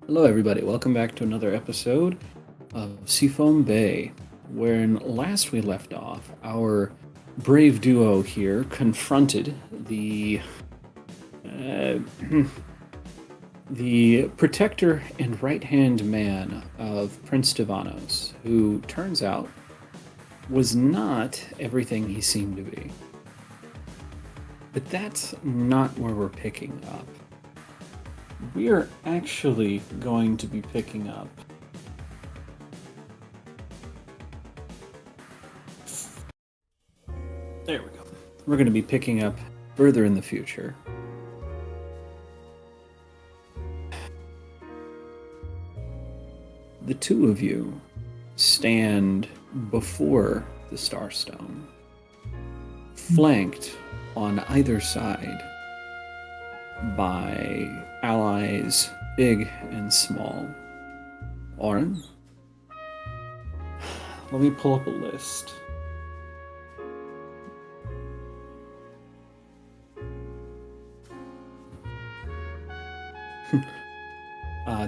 Hello, everybody. Welcome back to another episode of Seafoam Bay. When last we left off, our brave duo here confronted uh, the protector and right-hand man of Prince Tivanos, who turns out was not everything he seemed to be. But that's not where we're picking up. We are actually going to be picking up there we go. We're going to be picking up further in the future. The two of you stand before the Starstone, flanked on either side by allies big and small. Oren, let me pull up a list.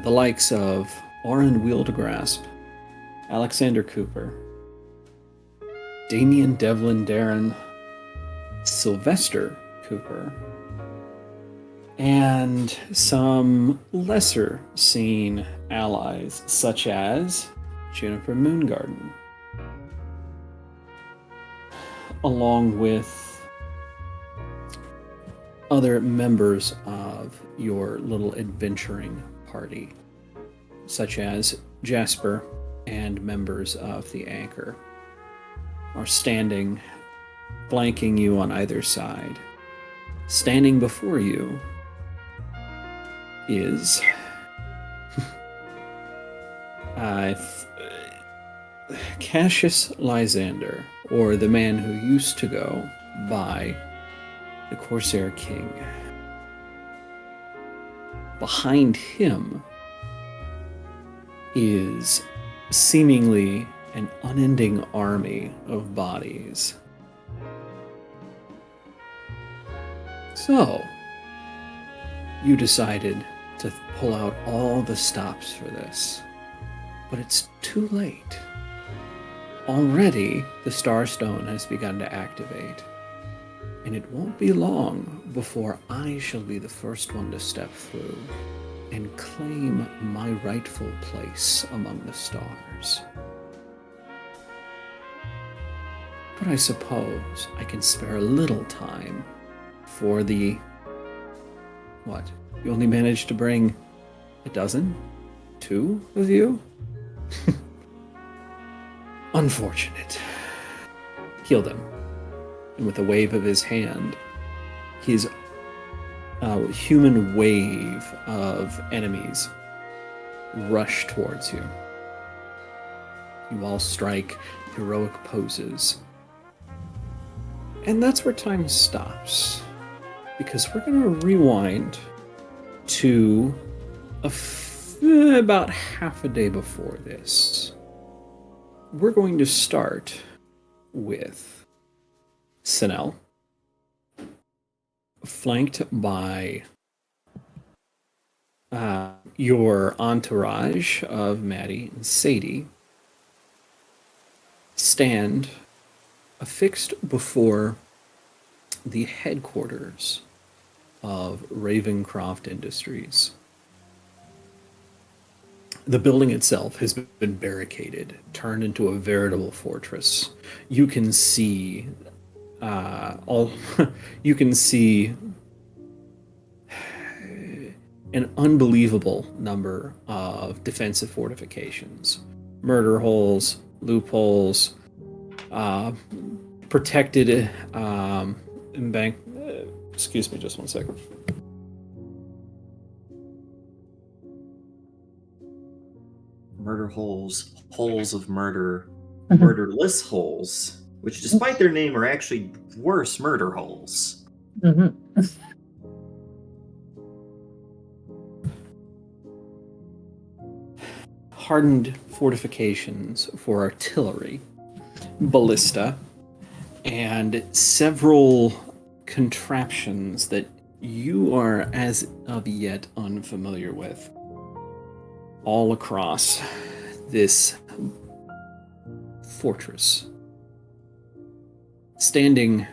The likes of Oren Wieldgrasp, Alexander Cooper, Damian Devlin Darren, Sylvester Cooper, and some lesser seen allies such as Juniper Moongarden, along with other members of your little adventuring party, such as Jasper and members of the Anchor, are standing, flanking you on either side. Standing before you is Cassius Lysander, or the man who used to go by the Corsair King. Behind him is seemingly an unending army of bodies. So, you decided to pull out all the stops for this, but it's too late. Already, the Starstone has begun to activate, and it won't be long before I shall be the first one to step through and claim my rightful place among the stars. But I suppose I can spare a little time for the... What? You only managed to bring a dozen? 2 of you? Unfortunate. Heal them. And with a wave of his hand, his human wave of enemies rush towards you. You all strike heroic poses. And that's where time stops, because we're going to rewind to about half a day before this. We're going to start with Sinel, flanked by your entourage of Maddie and Sadie, stand affixed before the headquarters of Ravencroft Industries. The building itself has been barricaded, turned into a veritable fortress. You can see you can see an unbelievable number of defensive fortifications, murder holes, loopholes, protected embank. Excuse me, just one second. Murder holes, holes of murder, murderless holes, which despite their name are actually worse murder holes. Hardened fortifications for artillery, ballista, and several contraptions that you are as of yet unfamiliar with. all across this fortress. Standing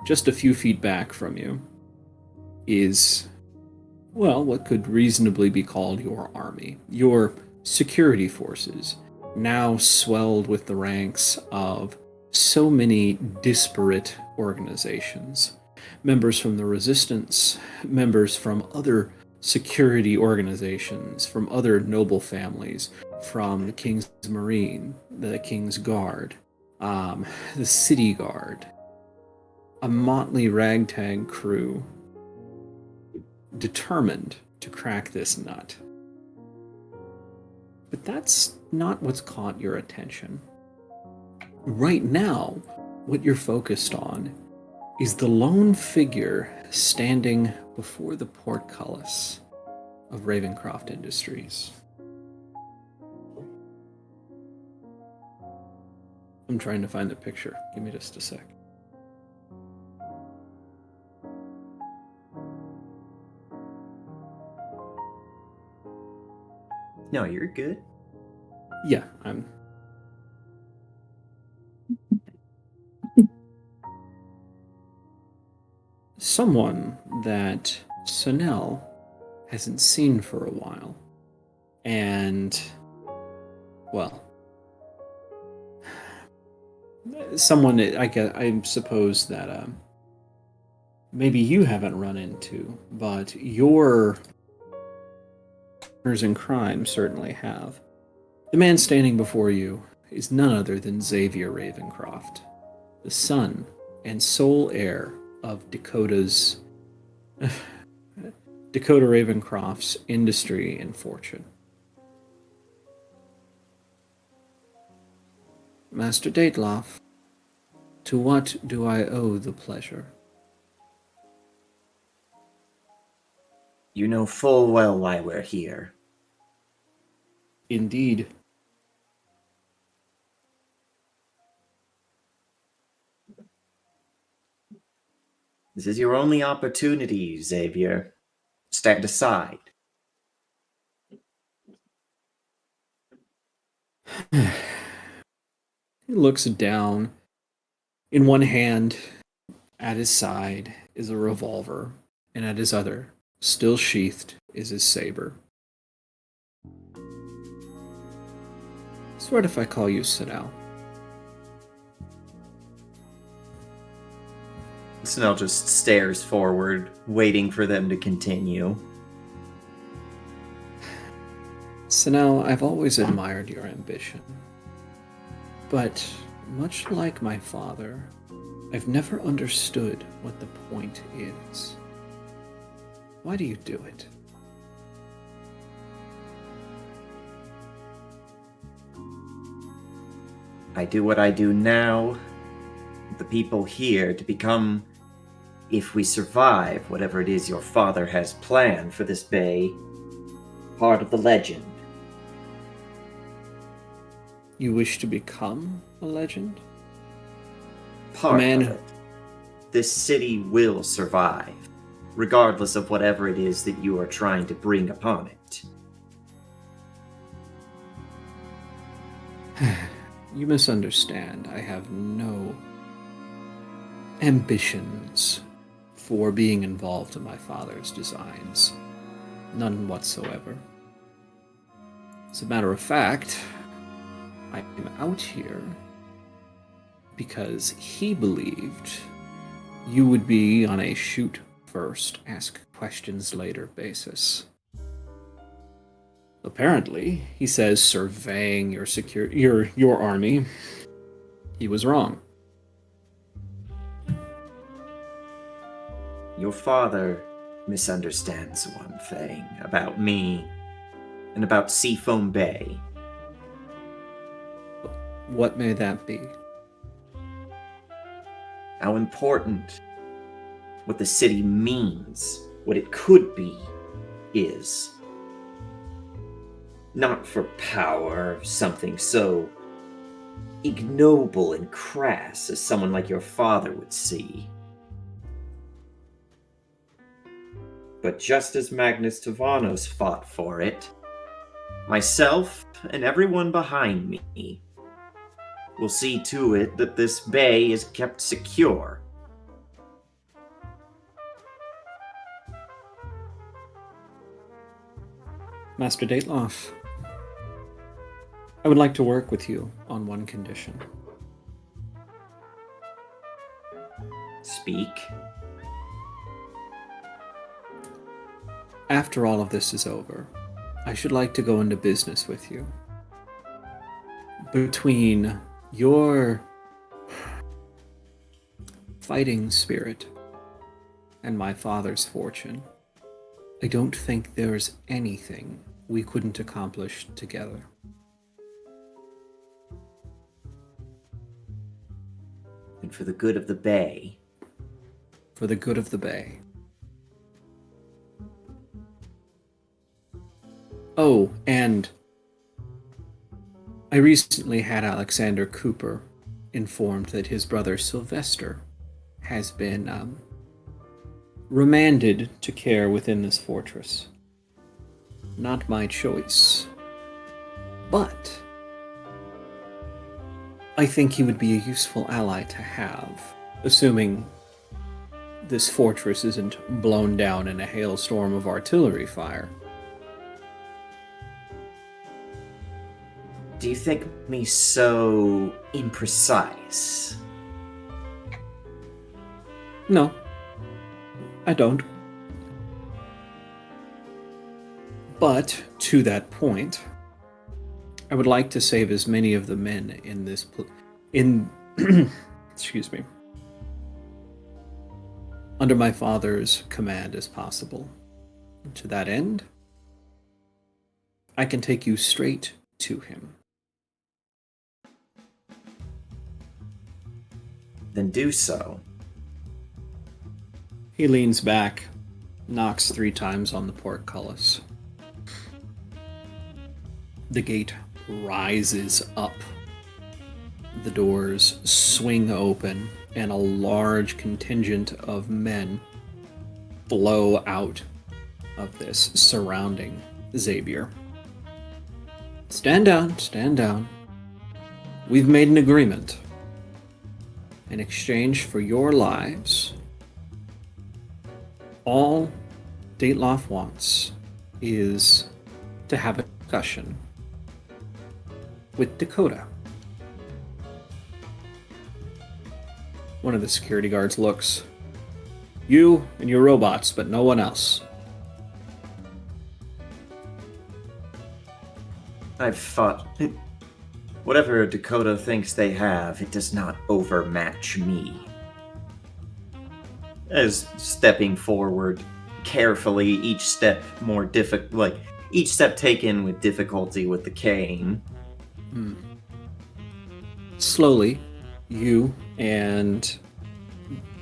just a few feet back from you is, well, what could reasonably be called your army, your security forces, now swelled with the ranks of so many disparate organizations. Members from the resistance, members from other security organizations, from other noble families, from the King's Marine, the King's Guard, the City Guard, a motley ragtag crew determined to crack this nut. But that's not what's caught your attention. Right now, what you're focused on is the lone figure standing before the portcullis of Ravencroft Industries. I'm trying to find the picture. Give me just a sec. No, you're good. Yeah, I'm... Someone that Sonel hasn't seen for a while. And, well, someone I suppose that maybe you haven't run into, but your partners in crime certainly have. The man standing before you is none other than Xavier Ravencroft, the son and sole heir of Dakota Ravencroft's industry and fortune. Master Dateloff, to what do I owe the pleasure? You know full well why we're here. Indeed. This is your only opportunity, Xavier. Stand aside. He looks down. In one hand, at his side, is a revolver, and at his other, still sheathed, is his saber. So what if I call you Sinel? Snell just stares forward, waiting for them to continue. Sinel, I've always admired your ambition. But, much like my father, I've never understood what the point is. Why do you do it? I do what I do now, the people here, to become, if we survive whatever it is your father has planned for this bay, part of the legend. You wish to become a legend? Part Man. of it. This city will survive, regardless of whatever it is that you are trying to bring upon it. You misunderstand. I have no ambitions for being involved in my father's designs. None whatsoever. As a matter of fact, I am out here because he believed you would be on a shoot first, ask questions later basis. Apparently, he says, surveying your army, he was wrong. Your father misunderstands one thing about me and about Seafoam Bay. What may that be? How important what the city means, what it could be, is. Not for power, something so ignoble and crass as someone like your father would see. But just as Magnus Tavanos fought for it, Myself and everyone behind me will see to it that this bay is kept secure. Master Dateloff, I would like to work with you on one condition. Speak. After all of this is over, I should like to go into business with you. Between your fighting spirit and my father's fortune, I don't think there's anything we couldn't accomplish together. And for the good of the bay. For the good of the bay. Oh, and I recently had Alexander Cooper informed that his brother Sylvester has been remanded to care within this fortress. Not my choice. But I think he would be a useful ally to have, assuming this fortress isn't blown down in a hailstorm of artillery fire. Do you think me so imprecise? No, I don't. But to that point, I would like to save as many of the men in this excuse me, under my father's command as possible. To that end, I can take you straight to him. Then do so. He leans back, knocks 3 times on the portcullis. The gate rises up. The doors swing open, and a large contingent of men flow out of this, surrounding Xavier. Stand down, stand down. We've made an agreement. In exchange for your lives, all Dateloff wants is to have a discussion with Dakota. One of the security guards looks. You and your robots, but no one else. I've fought. Whatever Dakota thinks they have, it does not overmatch me. As stepping forward carefully, each step more difficult, like each step taken with difficulty with the cane. Slowly, you and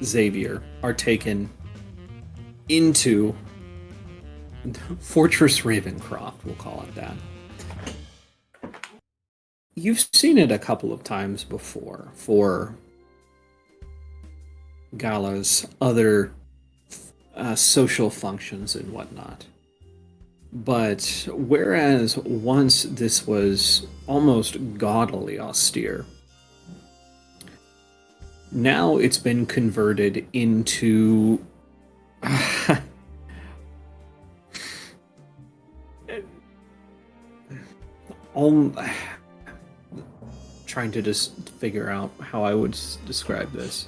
Xavier are taken into Fortress Ravencroft, we'll call it that. You've seen it a couple of times before for galas, other social functions and whatnot. But whereas once this was almost gaudily austere, now it's been converted into trying to just figure out how I would describe this.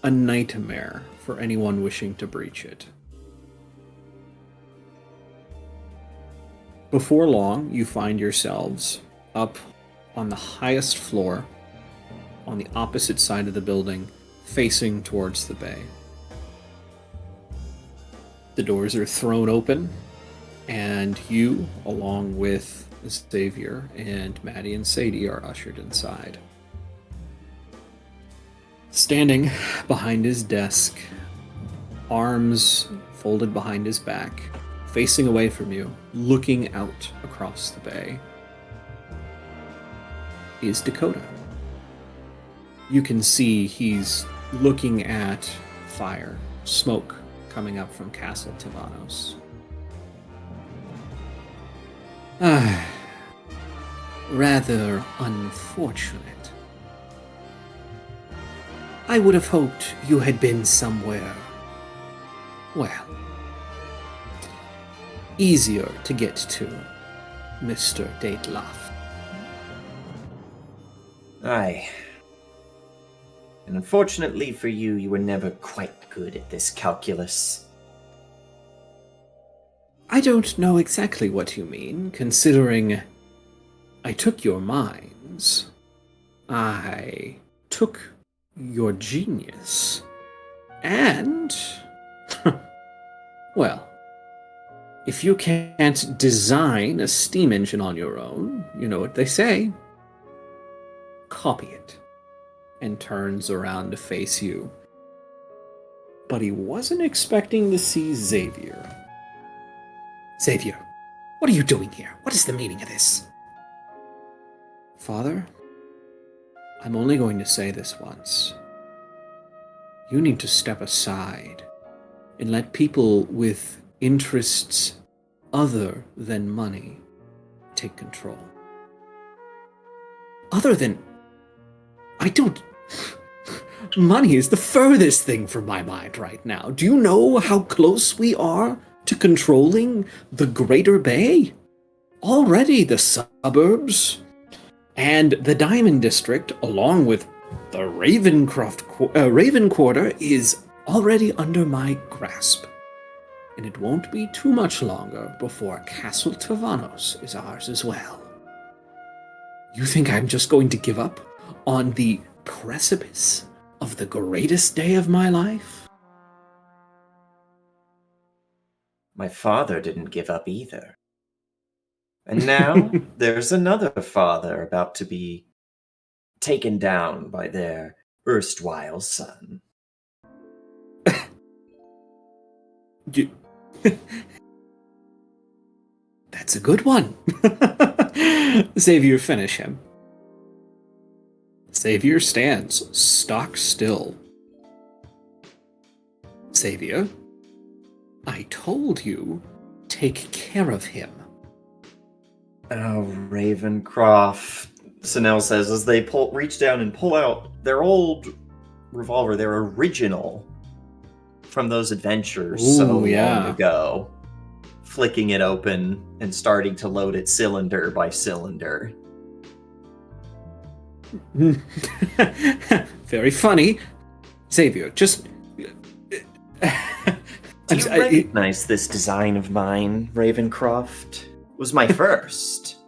A nightmare for anyone wishing to breach it. Before long, you find yourselves up on the highest floor, on the opposite side of the building, facing towards the bay. The doors are thrown open, and you, along with Xavier and Maddie and Sadie, are ushered inside. Standing behind his desk, arms folded behind his back, facing away from you, looking out across the bay, is Dakota. You can see he's looking at fire, smoke coming up from Castle Tivanos. Ah, rather unfortunate. I would have hoped you had been somewhere, well, easier to get to, Mr. Dateloff. Aye. And unfortunately for you, you were never quite good at this calculus. I don't know exactly what you mean, considering I took your minds. I took your genius. And, well, if you can't design a steam engine on your own, you know what they say. Copy it. And turns around to face you. But he wasn't expecting to see Xavier. Xavier, what are you doing here? What is the meaning of this? Father, I'm only going to say this once. You need to step aside and let people with interests other than money take control. Other than... I don't... Money is the furthest thing from my mind right now. Do you know how close we are to controlling the Greater Bay? Already the suburbs and the Diamond District, along with the Raven Quarter, is already under my grasp. And it won't be too much longer before Castle Tavanos is ours as well. You think I'm just going to give up on the precipice of the greatest day of my life? My father didn't give up either. And now there's another father about to be taken down by their erstwhile son. That's a good one. Xavier, finish him. Xavier stands stock still. Xavier, I told you, take care of him. Oh, Ravencroft, Sinel says as they reach down and pull out their old revolver, their original from those adventures long ago, flicking it open and starting to load it cylinder by cylinder. Very funny. Xavier, just... Do you recognize this design of mine, Ravencroft? It was my first.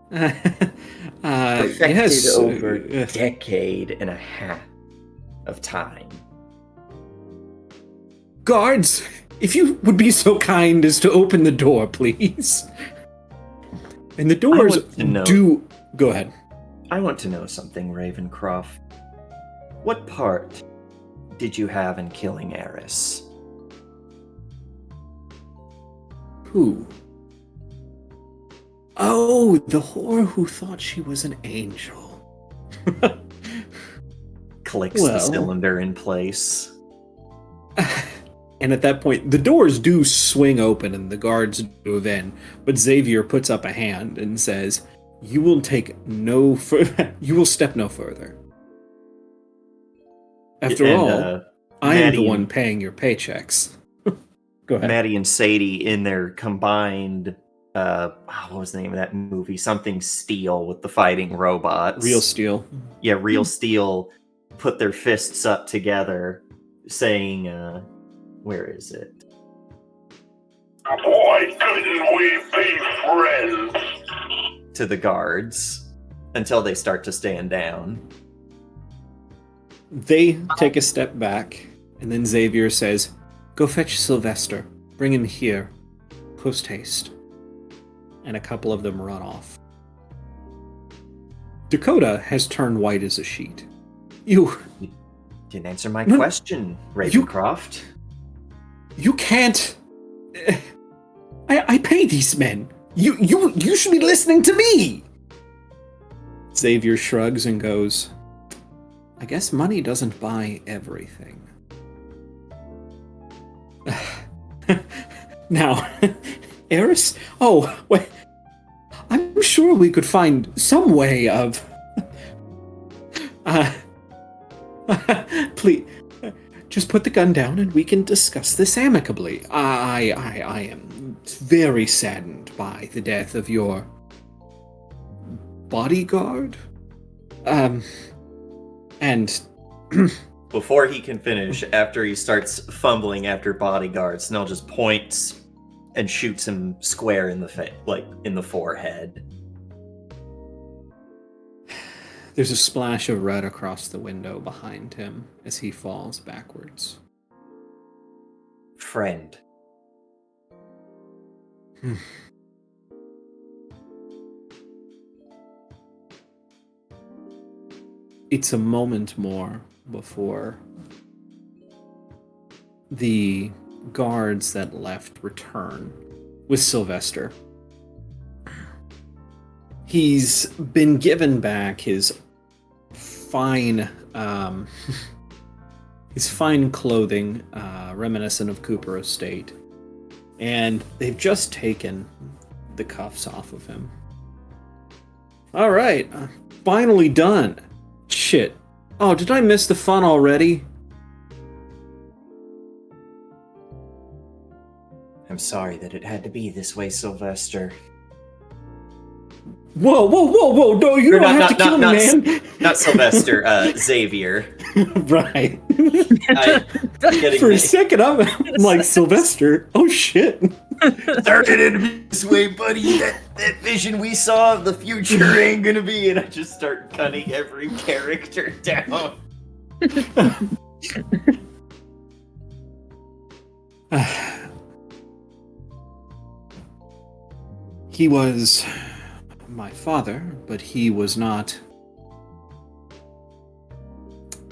Perfected yes, over a decade and a half of time. Guards, if you would be so kind as to open the door, please. And the doors do... Go ahead. I want to know something, Ravencroft. What part did you have in killing Eris? Who? Oh, the whore who thought she was an angel. Clicks the cylinder in place. And at that point, the doors do swing open and the guards move in. But Xavier puts up a hand and says, "You will take no further. You will step no further. After all, I am the one paying your paychecks." Go ahead. Maddie and Sadie in their combined, what was the name of that movie? Something Steel with the fighting robots. Real Steel. Yeah, Real Steel put their fists up together, saying, where is it? Why couldn't we be friends? To the guards, until they start to stand down. They take a step back, and then Xavier says, "Go fetch Sylvester. Bring him here. Post haste." And a couple of them run off. Dakota has turned white as a sheet. You didn't answer my question, Ravencroft. You can't... I pay these men. You should be listening to me. Xavier shrugs and goes, "I guess money doesn't buy everything." Now, Eris? Oh, wait. I'm sure we could find some way of... Please, just put the gun down and we can discuss this amicably. I am very saddened by the death of your bodyguard. And Before he can finish, after he starts fumbling after bodyguard, Snell just points and shoots him square in the in the forehead. there's a splash of red across the window behind him as he falls backwards. Friend. It's a moment more before the guards that left return with Sylvester. He's been given back his fine clothing, reminiscent of Cooper Estate, and they've just taken the cuffs off of him. All right, finally done. Shit. Oh, did I miss the fun already? I'm sorry that it had to be this way, Sylvester. Whoa! No, you Or don't have to kill me, man. Not Sylvester, Xavier. Right. For a second, I'm like, Sylvester. Oh, shit. Started in this way, buddy. That vision we saw of the future ain't gonna be. And I just start cutting every character down. He was my father, but he was not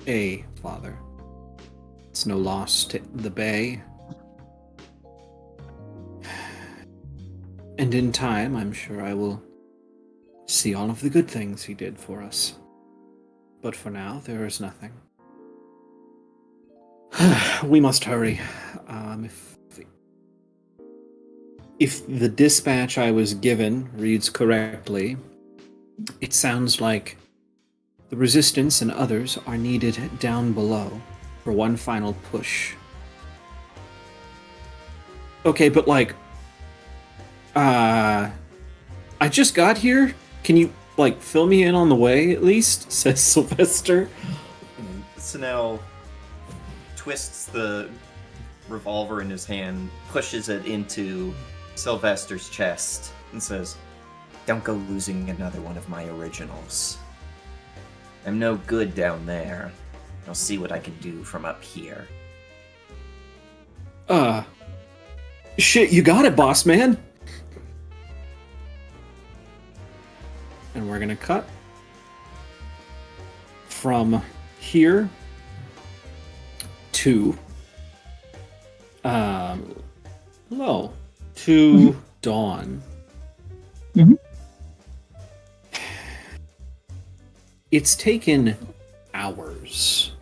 a father. It's no loss to the Bay. And in time, I'm sure I will see all of the good things he did for us. But for now, there is nothing. We must hurry. If the dispatch I was given reads correctly, it sounds like the Resistance and others are needed down below for one final push. Okay, but like, I just got here. Can you, like, fill me in on the way, at least? Says Sylvester. Snell twists the revolver in his hand, pushes it into Sylvester's chest, and says, "Don't go losing another one of my originals. I'm no good down there. I'll see what I can do from up here." Shit, you got it, boss man. And we're gonna cut from here to to Dawn. Mm-hmm. It's taken hours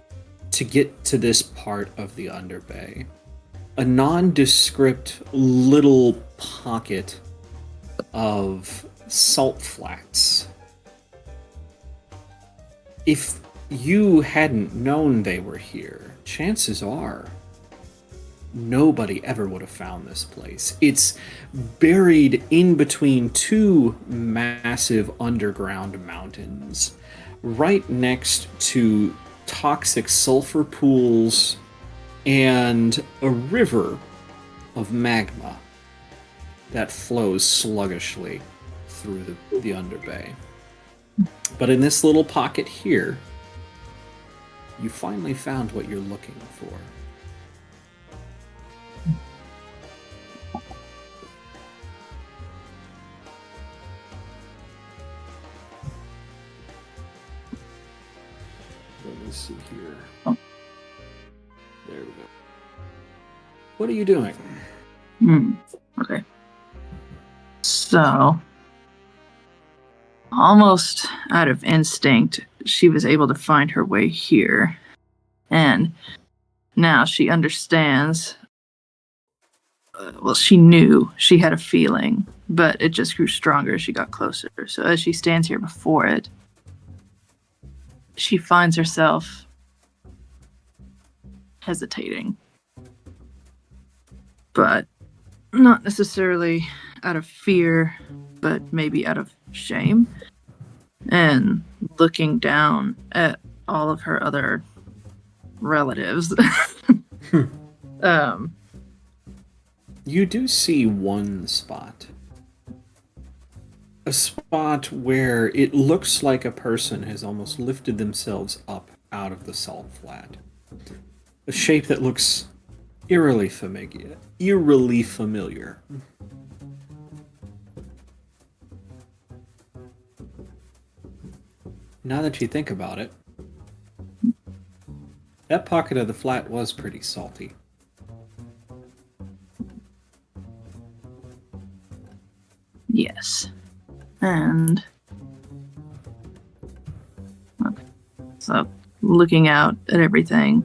to get to this part of the Underbay. A nondescript little pocket of salt flats. If you hadn't known they were here, chances are nobody ever would have found this place. It's buried in between two massive underground mountains, right next to toxic sulfur pools and a river of magma that flows sluggishly through the Underbay. But in this little pocket here, you finally found what you're looking for. Let me see here. Oh. There we go. What are you doing? Okay. So, almost out of instinct, she was able to find her way here. And now she understands well, she knew, she had a feeling, but it just grew stronger as she got closer. So as she stands here before it, she finds herself hesitating, but not necessarily out of fear, but maybe out of shame, and looking down at all of her other relatives. You do see one spot. A spot where it looks like a person has almost lifted themselves up out of the salt flat. A shape that looks eerily familiar. Now that you think about it, that pocket of the flat was pretty salty. Yes. And so looking out at everything,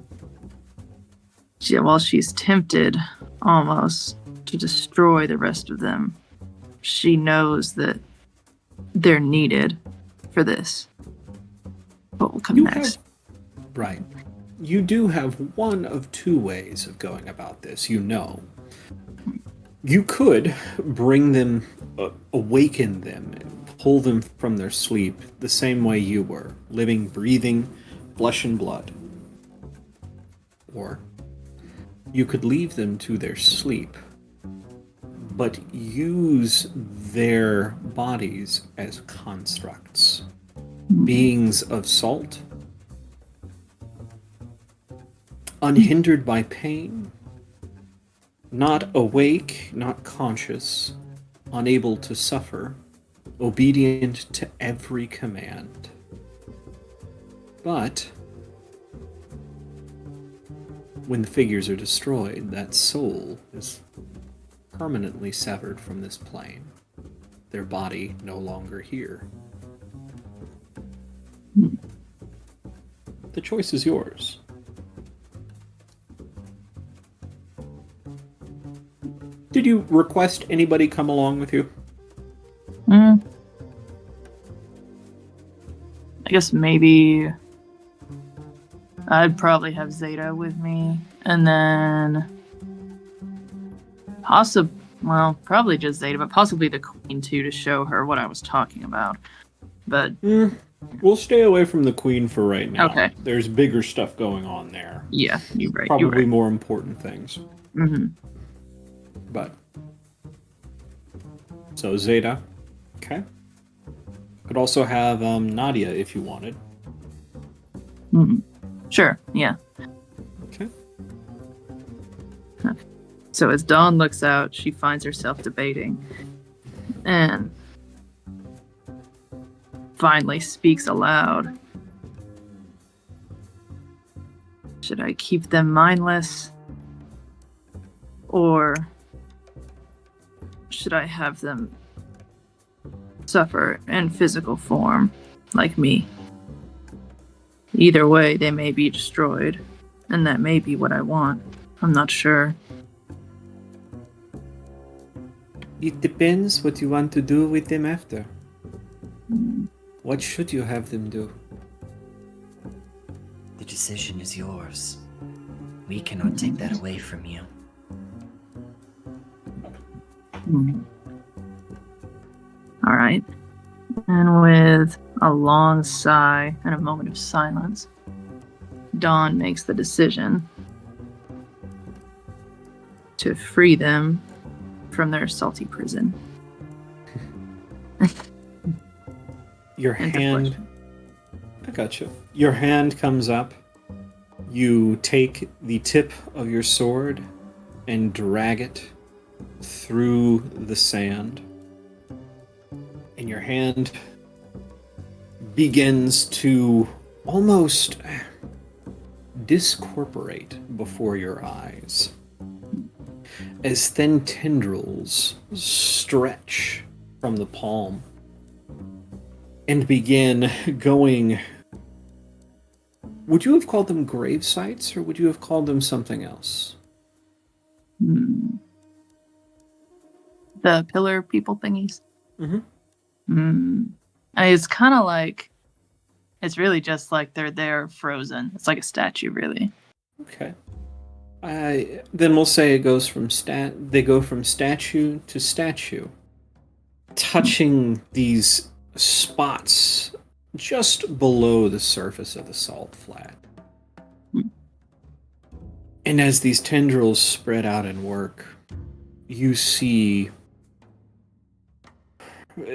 while she's tempted almost to destroy the rest of them, she knows that they're needed for this. What will come next? Right. You do have one of two ways of going about this, you know. You could bring them, awaken them, and pull them from their sleep the same way you were, living, breathing, flesh and blood. Or you could leave them to their sleep, but use their bodies as constructs, beings of salt, unhindered by pain, not awake, not conscious, unable to suffer, obedient to every command. But when the figures are destroyed, that soul is permanently severed from this plane, their body no longer here. The choice is yours. Did you request anybody come along with you? I guess maybe I'd probably have Zeta with me, and then probably just Zeta, but possibly the Queen too, to show her what I was talking about. But we'll stay away from the Queen for right now. Okay. There's bigger stuff going on there. Yeah, you're right. Probably more important things. Mm-hmm. But so Zeta, okay. Could also have Nadia if you wanted. Mm-hmm. Sure. Yeah. Okay. So as Dawn looks out, she finds herself debating, and finally speaks aloud. Should I keep them mindless, or should I have them suffer in physical form, like me? Either way, they may be destroyed, and that may be what I want. I'm not sure. It depends what you want to do with them after. What should you have them do? The decision is yours. We cannot take that away from you. All right. And with a long sigh and a moment of silence, Dawn makes the decision to free them from their salty prison. Your hand... I gotcha. Your hand comes up. You take the tip of your sword and drag it through the sand. And your hand begins to almost discorporate before your eyes as thin tendrils stretch from the palm and begin going. Would you have called them grave sites, or would you have called them something else? The pillar people thingies. Mm-hmm. It's kind of like, it's really just like they're there frozen. It's like a statue, really. Okay. Then we'll say it goes from they go from statue to statue, touching these spots just below the surface of the salt flat. And as these tendrils spread out and work, you see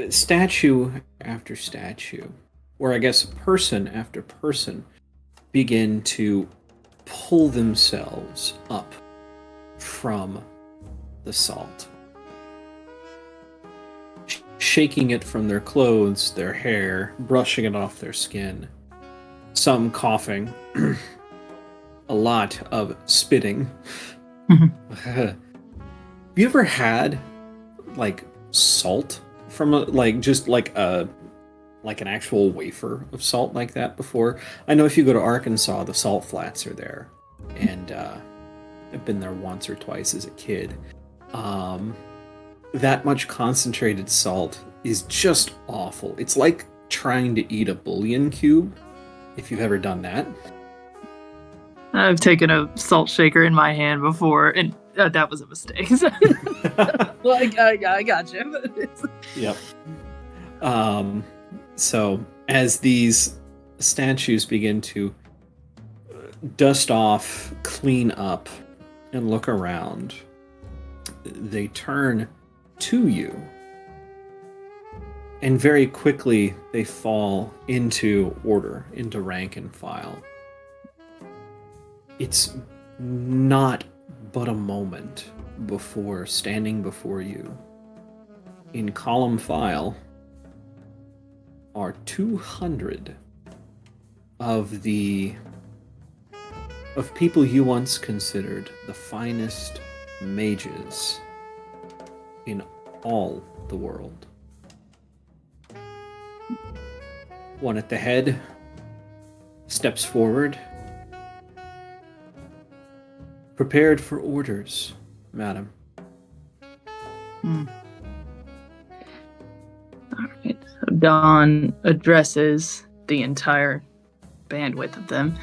statue after statue, or I guess person after person, begin to pull themselves up from the salt, shaking it from their clothes, their hair, brushing it off their skin, some coughing, a lot of spitting. Have you ever had like salt from like an actual wafer of salt like that before? I know if you go to Arkansas, the salt flats are there, and I've been there once or twice as a kid. That much concentrated salt is just awful. It's like trying to eat a bouillon cube, if you've ever done that. I've taken a salt shaker in my hand before, and that was a mistake. Well, I got you. Yep. So as these statues begin to dust off, clean up, and look around, they turn to you. And very quickly they fall into order, into rank and file. It's not but a moment before standing before you, in column file, are 200 of people you once considered the finest mages in all the world. One at the head steps forward. Prepared for orders, madam. Alright, so Dawn addresses the entire bandwidth of them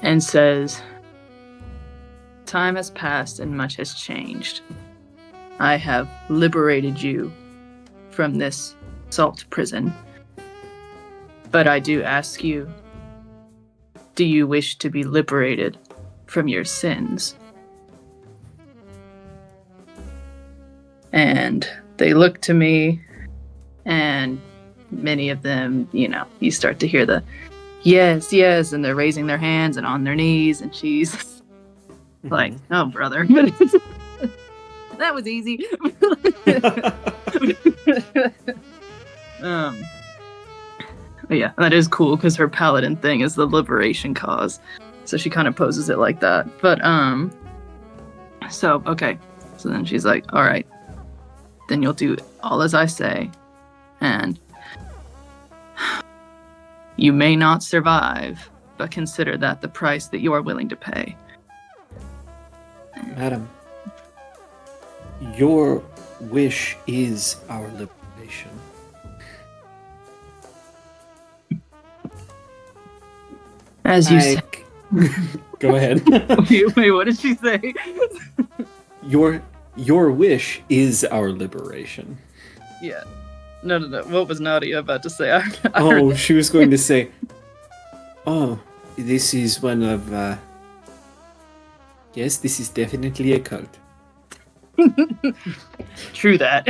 and says, "Time has passed and much has changed. I have liberated you from this salt prison. But I do ask you, do you wish to be liberated from your sins?" And they look to me, and many of them, you start to hear the yes, yes, and they're raising their hands and on their knees, and she's like, "Oh, brother." That was easy. But yeah, that is cool because her paladin thing is the liberation cause. So she kind of poses it like that. But, so, okay. So then she's like, all right, then you'll do all as I say. And you may not survive, but consider that the price that you are willing to pay. Madam, your wish is our liberation. As you say. Go ahead. Wait, what did she say? Your wish is our liberation. Yeah. No. What was Nadia about to say? She was going to say, "Oh, this is one of, yes, this is definitely a cult." True that.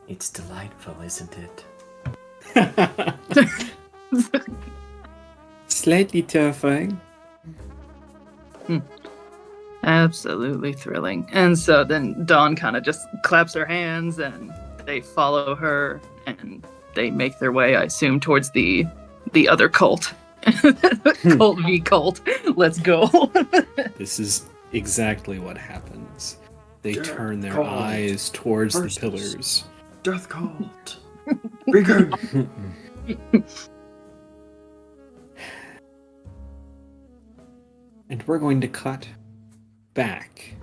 It's delightful, isn't it? Slightly terrifying. Absolutely thrilling. And so then Dawn kind of just claps her hands and they follow her and they make their way, I assume, towards the other cult. Cult v cult. Let's go. This is exactly what happens. They turn their Cult eyes towards versus the pillars. Death cult. Begin. And we're going to cut back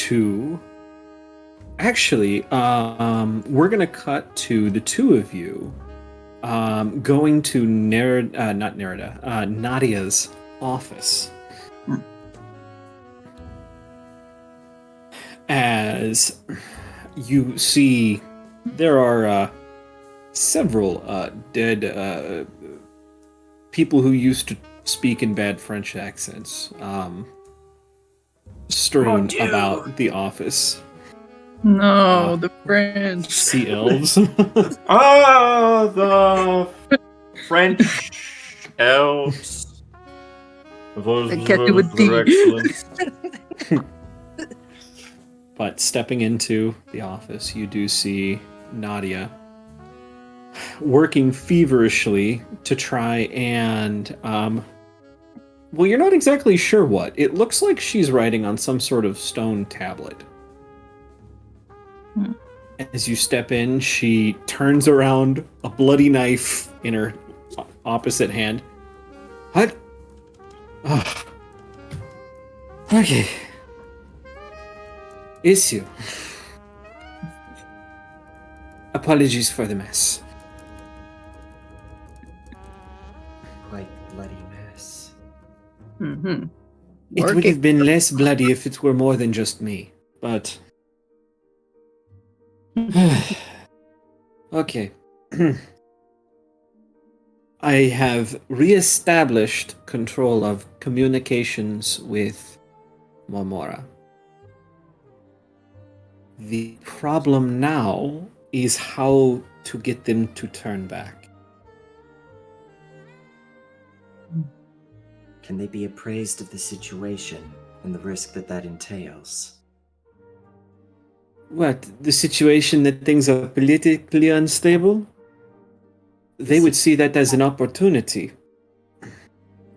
to... Actually, we're going to cut to the two of you going to Nadia's office. As you see, there are several dead people who used to speak in bad French accents strewn about the office. No, the French. Sea elves. The French elves. They kept it with D. But stepping into the office, you do see Nadia working feverishly to try and, well, you're not exactly sure what. It looks like she's writing on some sort of stone tablet. As you step in, she turns around, a bloody knife in her opposite hand. What? Oh. Okay. Issue. Apologies for the mess. Quite bloody mess. Mm-hmm. It would have been less bloody if it were more than just me, but... Okay. I have re-established control of communications with Momora. The problem now is how to get them to turn back. Can they be appraised of the situation and the risk that entails? What, the situation that things are politically unstable? They would see that as an opportunity.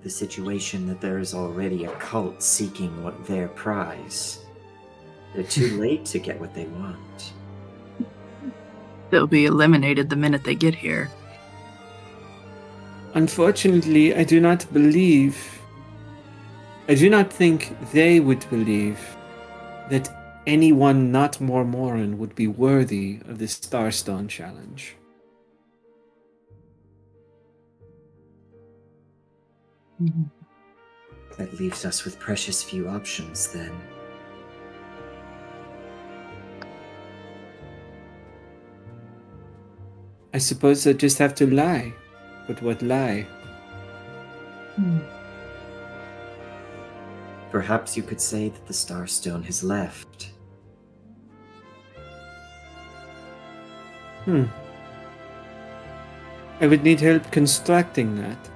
The situation that there is already a cult seeking their prize. They're too late to get what they want. They'll be eliminated the minute they get here. Unfortunately, I do not think they would believe that anyone not Mormoran would be worthy of the Starstone Challenge. That leaves us with precious few options, then. I suppose I just have to lie. But what lie? Perhaps you could say that the Starstone has left. I would need help constructing that.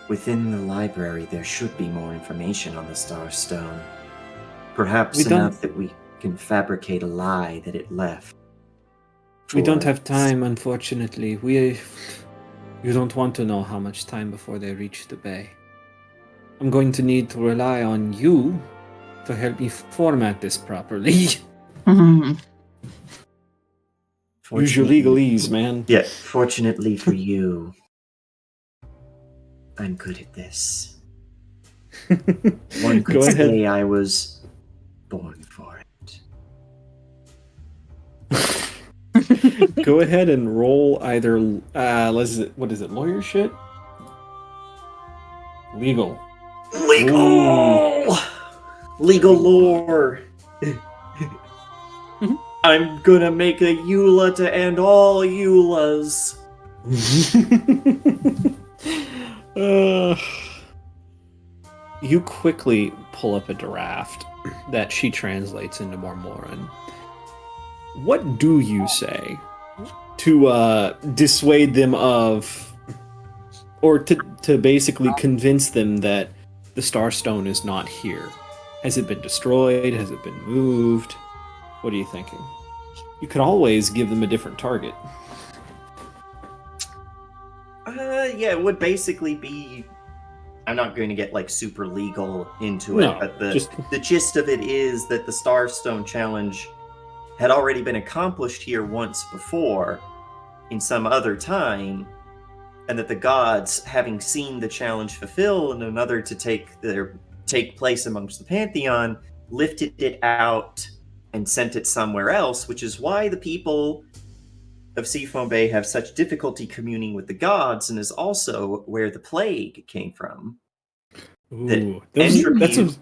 Within the library, there should be more information on the Starstone. Perhaps We don't- enough that we can fabricate a lie that it left. We don't for- have time, unfortunately. You don't want to know how much time before they reach the bay. I'm going to need to rely on you to help me format this properly. Use your legalese, man. Yeah, fortunately for you, I'm good at this. One could Go ahead. say I was born for it. Go ahead and roll either. What is it? Lawyer shit? Legal. Legal! Legal lore! I'm gonna make a EULA to end all EULAs. You quickly pull up a draft that she translates into Mormoran. What do you say to dissuade them of, or to basically convince them that the Starstone is not here? Has it been destroyed? Has it been moved? What are you thinking? You could always give them a different target. Yeah, it would basically be... I'm not going to get, like, super legal into it, No, but just- the gist of it is that the Starstone Challenge had already been accomplished here once before, in some other time, and that the gods, having seen the challenge fulfill and another to take place amongst the pantheon, lifted it out and sent it somewhere else, which is why the people of Seafoam Bay have such difficulty communing with the gods, and is also where the plague came from. Ooh, Entropy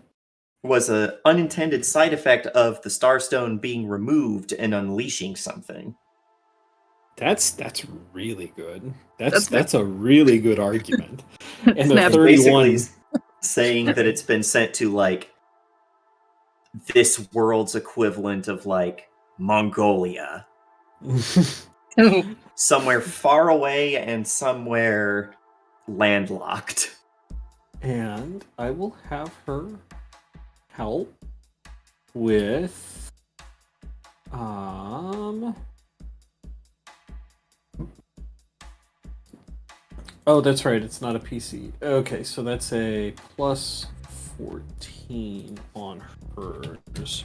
was an unintended side effect of the Starstone being removed and unleashing something. That's really good. That's That's a really good argument. And the Snap. 31 Basically saying that it's been sent to like this world's equivalent of like Mongolia. Somewhere far away and somewhere landlocked. And I will have her help with oh, that's right, it's not a PC. Okay, so that's a plus 14 on hers.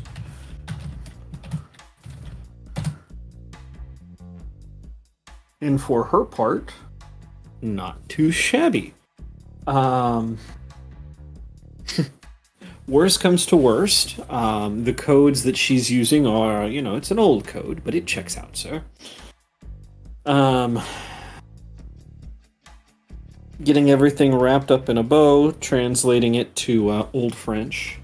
And for her part, not too shabby. Worst comes to worst, the codes that she's using are, it's an old code, but it checks out, sir. Getting everything wrapped up in a bow, translating it to Old French.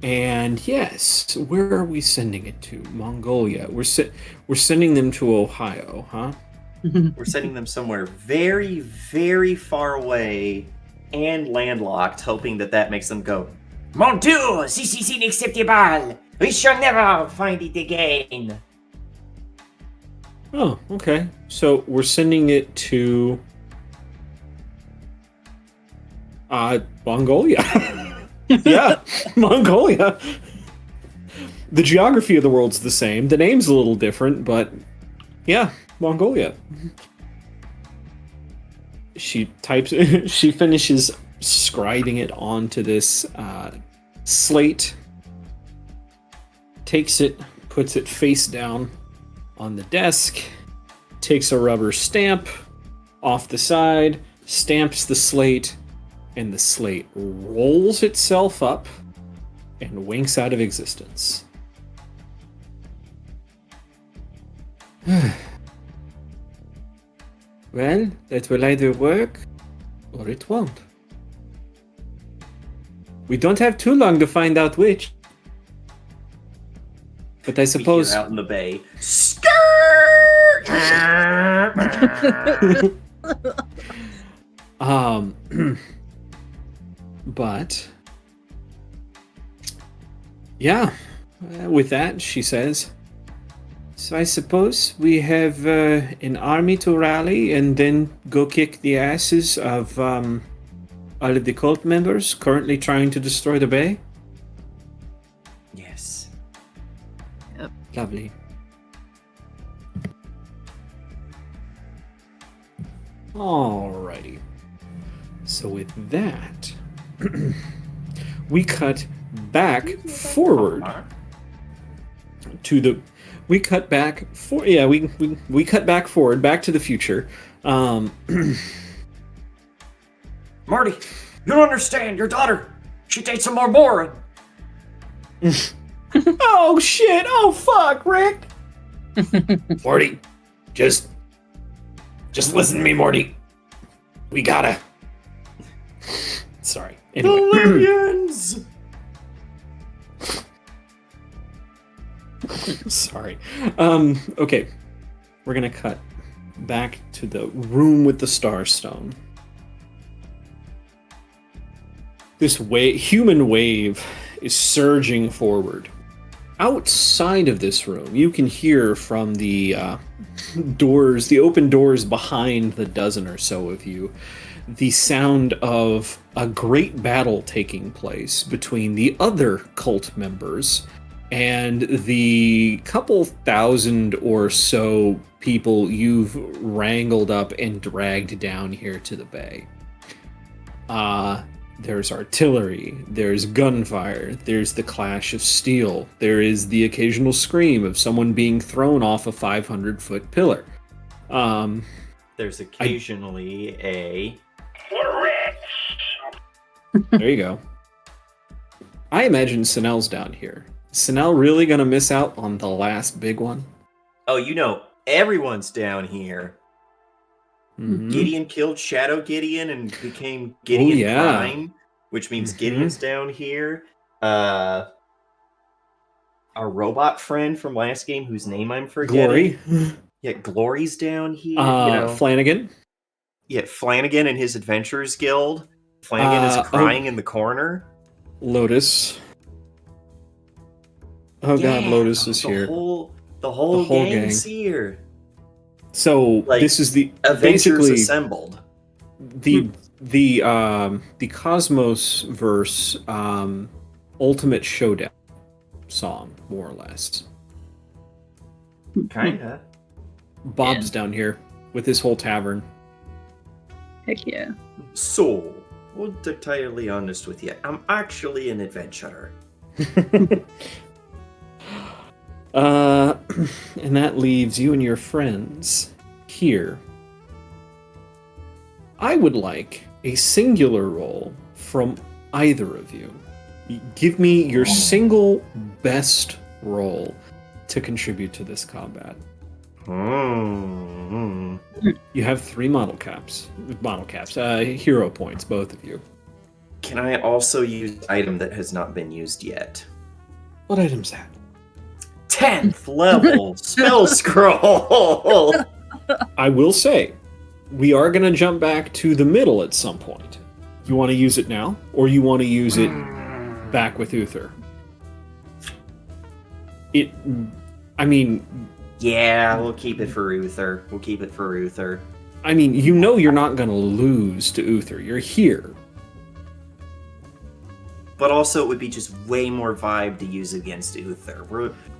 And yes, where are we sending it to? Mongolia. We're sending them to Ohio, huh? We're sending them somewhere very, very far away and landlocked, hoping that makes them go, Mon Dieu, this is unacceptable. We shall never find it again. Oh, okay. So we're sending it to Mongolia. Yeah, Mongolia. The geography of the world's the same. The name's a little different, but yeah, Mongolia. She finishes scribing it onto this slate, takes it, puts it face down on the desk, takes a rubber stamp off the side, stamps the slate, and the slate rolls itself up and winks out of existence. Well, that will either work or it won't. We don't have too long to find out which. But I suppose... We hear out in the bay. But... yeah. With that, she says... So I suppose we have an army to rally and then go kick the asses of all of the cult members currently trying to destroy the bay? Yes. Yep. Lovely. Alrighty. So with that, we cut back forward to the... We cut back we cut back forward, back to the future. Marty, you don't understand. Your daughter, she dates a Marmoran. Oh shit! Oh fuck, Rick! Morty, just listen to me, Morty. We gotta. Sorry. Anyway. The Libyans! Sorry. Okay. We're gonna cut back to the room with the Starstone. This human wave is surging forward. Outside of this room, you can hear from the doors, the open doors behind the dozen or so of you, the sound of a great battle taking place between the other cult members and the couple thousand or so people you've wrangled up and dragged down here to the bay. There's artillery, there's gunfire, there's the clash of steel, there is the occasional scream of someone being thrown off a 500-foot pillar. there's occasionally a... There you go. I imagine Sinel's down here. Is Sinel really gonna miss out on the last big one? Oh, you know, everyone's down here. Mhm. Gideon killed Shadow Gideon and became Gideon yeah. Prime, which means Gideon's down here. Our robot friend from last game, whose name I'm forgetting. Glory. Yeah, Glory's down here. Flanagan. Yeah, Flanagan and his Adventurers Guild. Flanagan is crying in the corner. Lotus. Oh god, Lotus is here. The whole gang's here. So this is the Avengers basically assembled. the Cosmos verse Ultimate Showdown song, more or less. Kinda. Bob's down here with his whole tavern. Heck yeah. So, we'll be entirely honest with you. I'm actually an adventurer. And that leaves you and your friends here. I would like a singular roll from either of you. Give me your single best roll to contribute to this combat. You have 3 hero points, both of you. Can I also use an item that has not been used yet? What item's that? 10th level spell scroll! I will say, we are going to jump back to the middle at some point. You want to use it now, or you want to use it back with Uther? Yeah, we'll keep it for Uther. I mean, you know you're not going to lose to Uther. You're here. But also, it would be just way more vibe to use against Uther.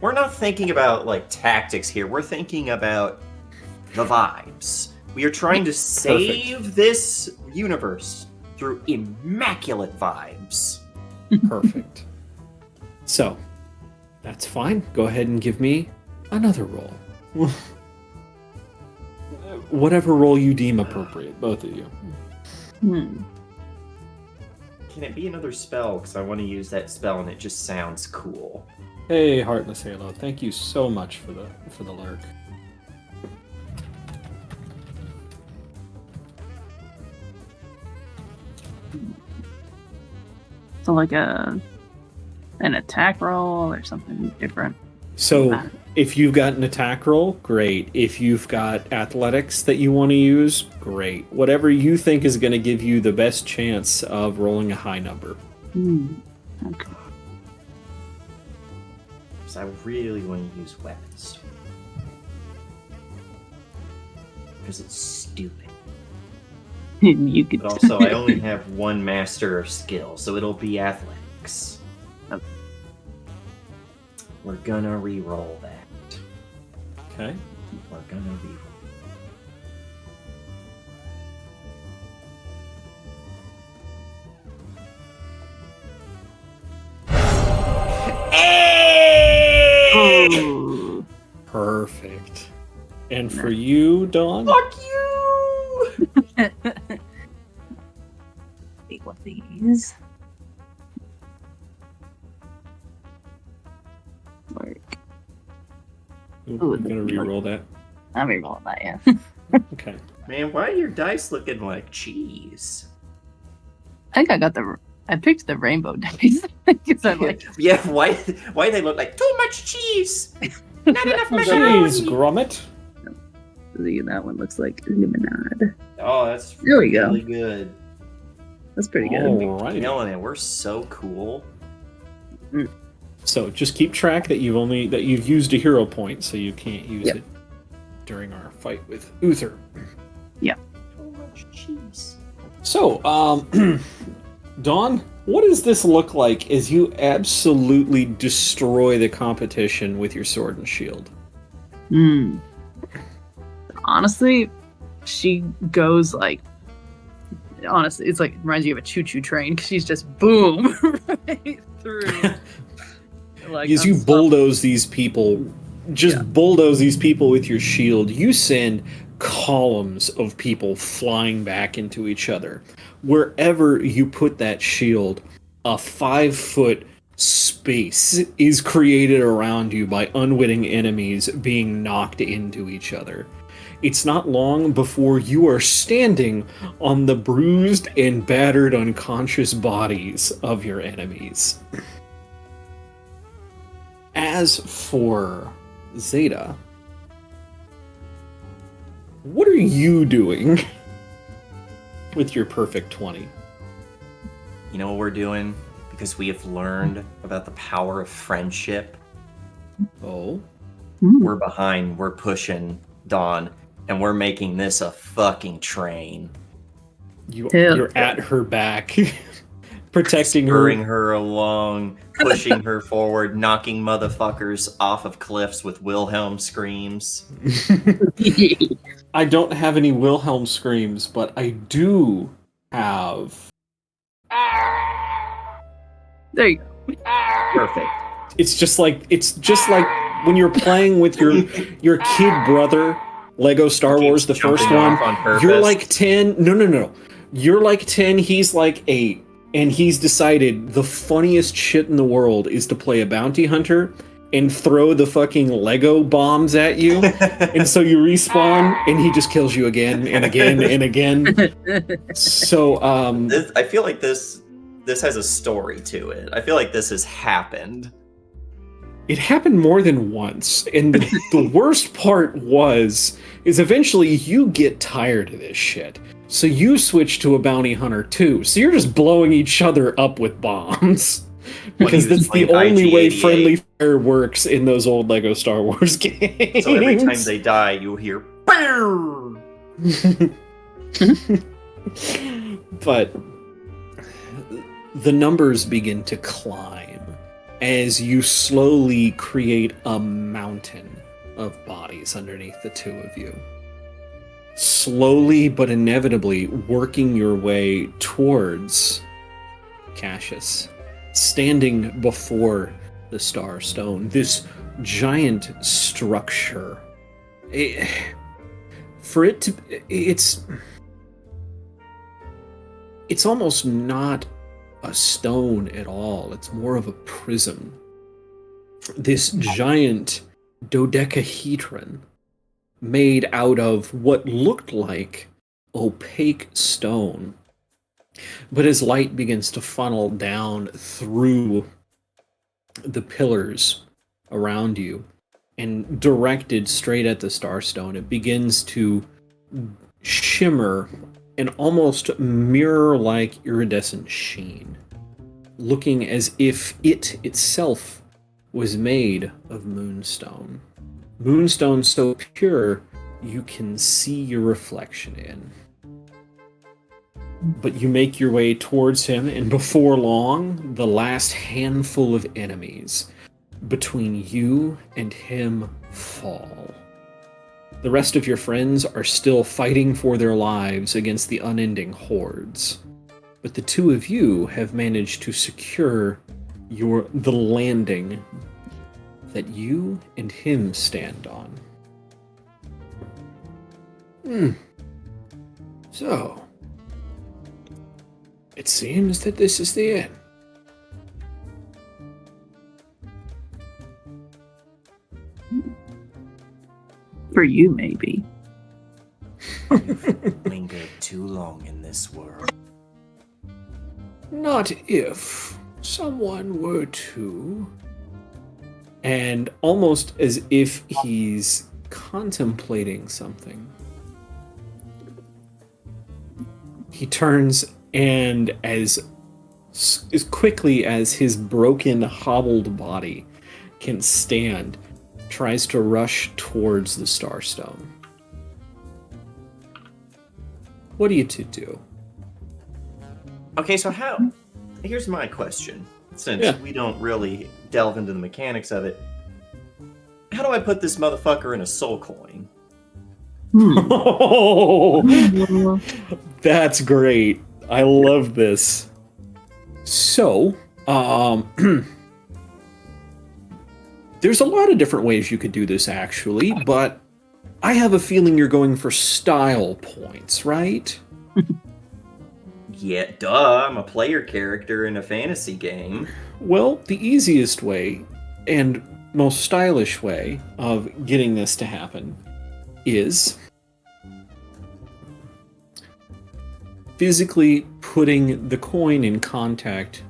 We're not thinking about, like, tactics here. We're thinking about the vibes. We are trying to save this universe through immaculate vibes. Perfect. So, that's fine. Go ahead and give me another roll. Whatever roll you deem appropriate, both of you. Can it be another spell? Because I want to use that spell and it just sounds cool. Hey, Heartless Halo, thank you so much for the lurk. So like an attack roll or something different. So if you've got an attack roll, great. If you've got athletics that you want to use, great. Whatever you think is going to give you the best chance of rolling a high number. Okay. Because I really want to use weapons. Because it's stupid. You could. But also, I only have one master of skill, so it'll be athletics. Okay. We're gonna re-roll that. Okay. We're gonna re-roll. Ooh. Perfect. And for you, Dawn? Fuck you! Take one of these. Work. Ooh, I'm going to re-roll that. I'm re-rolling that, yeah. Okay. Man, why are your dice looking like cheese? I think I picked the rainbow dice because I like. Yeah, why they look like too much cheese? Not enough macaroni. Jeez, Grommet. See, that one looks like Illuminati. Oh, that's There we go. really good. That's pretty good. Alrighty. Killing it. We're so cool. So just keep track that you've used a hero point, so you can't use it during our fight with Uther. Too much cheese. So, Dawn, what does this look like as you absolutely destroy the competition with your sword and shield? Honestly, she goes like. Honestly, it's like reminds you of a choo-choo train because she's just boom right through. Like, As you bulldoze these people, bulldoze these people with your shield, you send columns of people flying back into each other. Wherever you put that shield, a 5-foot space is created around you by unwitting enemies being knocked into each other. It's not long before you are standing on the bruised and battered unconscious bodies of your enemies. As for Zeta, what are you doing with your perfect 20? You know what we're doing? Because we have learned about the power of friendship. Oh? We're behind, we're pushing Dawn, and we're making this a fucking train. You're at her back, protecting Spurring her along, pushing her forward, knocking motherfuckers off of cliffs with Wilhelm screams. I don't have any Wilhelm screams, but I do have... There you go. Perfect. It's just like when you're playing with your kid brother, Lego Star Wars, the first jumping one. off on purpose. You're like 10. No. You're like 10. He's like 8, and he's decided the funniest shit in the world is to play a bounty hunter and throw the fucking Lego bombs at you, and so you respawn, and he just kills you again and again and again. So I feel like this has a story to it. I feel like this has happened. It happened more than once, and the worst part is eventually you get tired of this shit. So you switch to a bounty hunter too. So you're just blowing each other up with bombs. Because that's the only way friendly fire works in those old Lego Star Wars games. So every time they die, you hear BAM! But the numbers begin to climb as you slowly create a mountain of bodies underneath the two of you. Slowly but inevitably working your way towards Cassius, standing before the Star Stone, this giant structure. It's almost not a stone at all. It's more of a prism. This giant dodecahedron made out of what looked like opaque stone. But as light begins to funnel down through the pillars around you and directed straight at the Starstone, it begins to shimmer an almost mirror-like iridescent sheen, looking as if it itself was made of moonstone. Moonstone so pure you can see your reflection in. But you make your way towards him, and before long, the last handful of enemies between you and him fall. The rest of your friends are still fighting for their lives against the unending hordes. But the two of you have managed to secure the landing that you and him stand on. So, it seems that this is the end. For you, maybe. Lingered too long in this world. Not if someone were to. And almost as if he's contemplating something, he turns and as quickly as his broken, hobbled body can stand, tries to rush towards the Starstone. What do you two do? Okay, so here's my question. Since we don't really delve into the mechanics of it, how do I put this motherfucker in a soul coin? Oh, that's great. I love this. So, there's a lot of different ways you could do this, actually, but I have a feeling you're going for style points, right? Yeah, duh, I'm a player character in a fantasy game. Well, the easiest way and most stylish way of getting this to happen is physically putting the coin in contact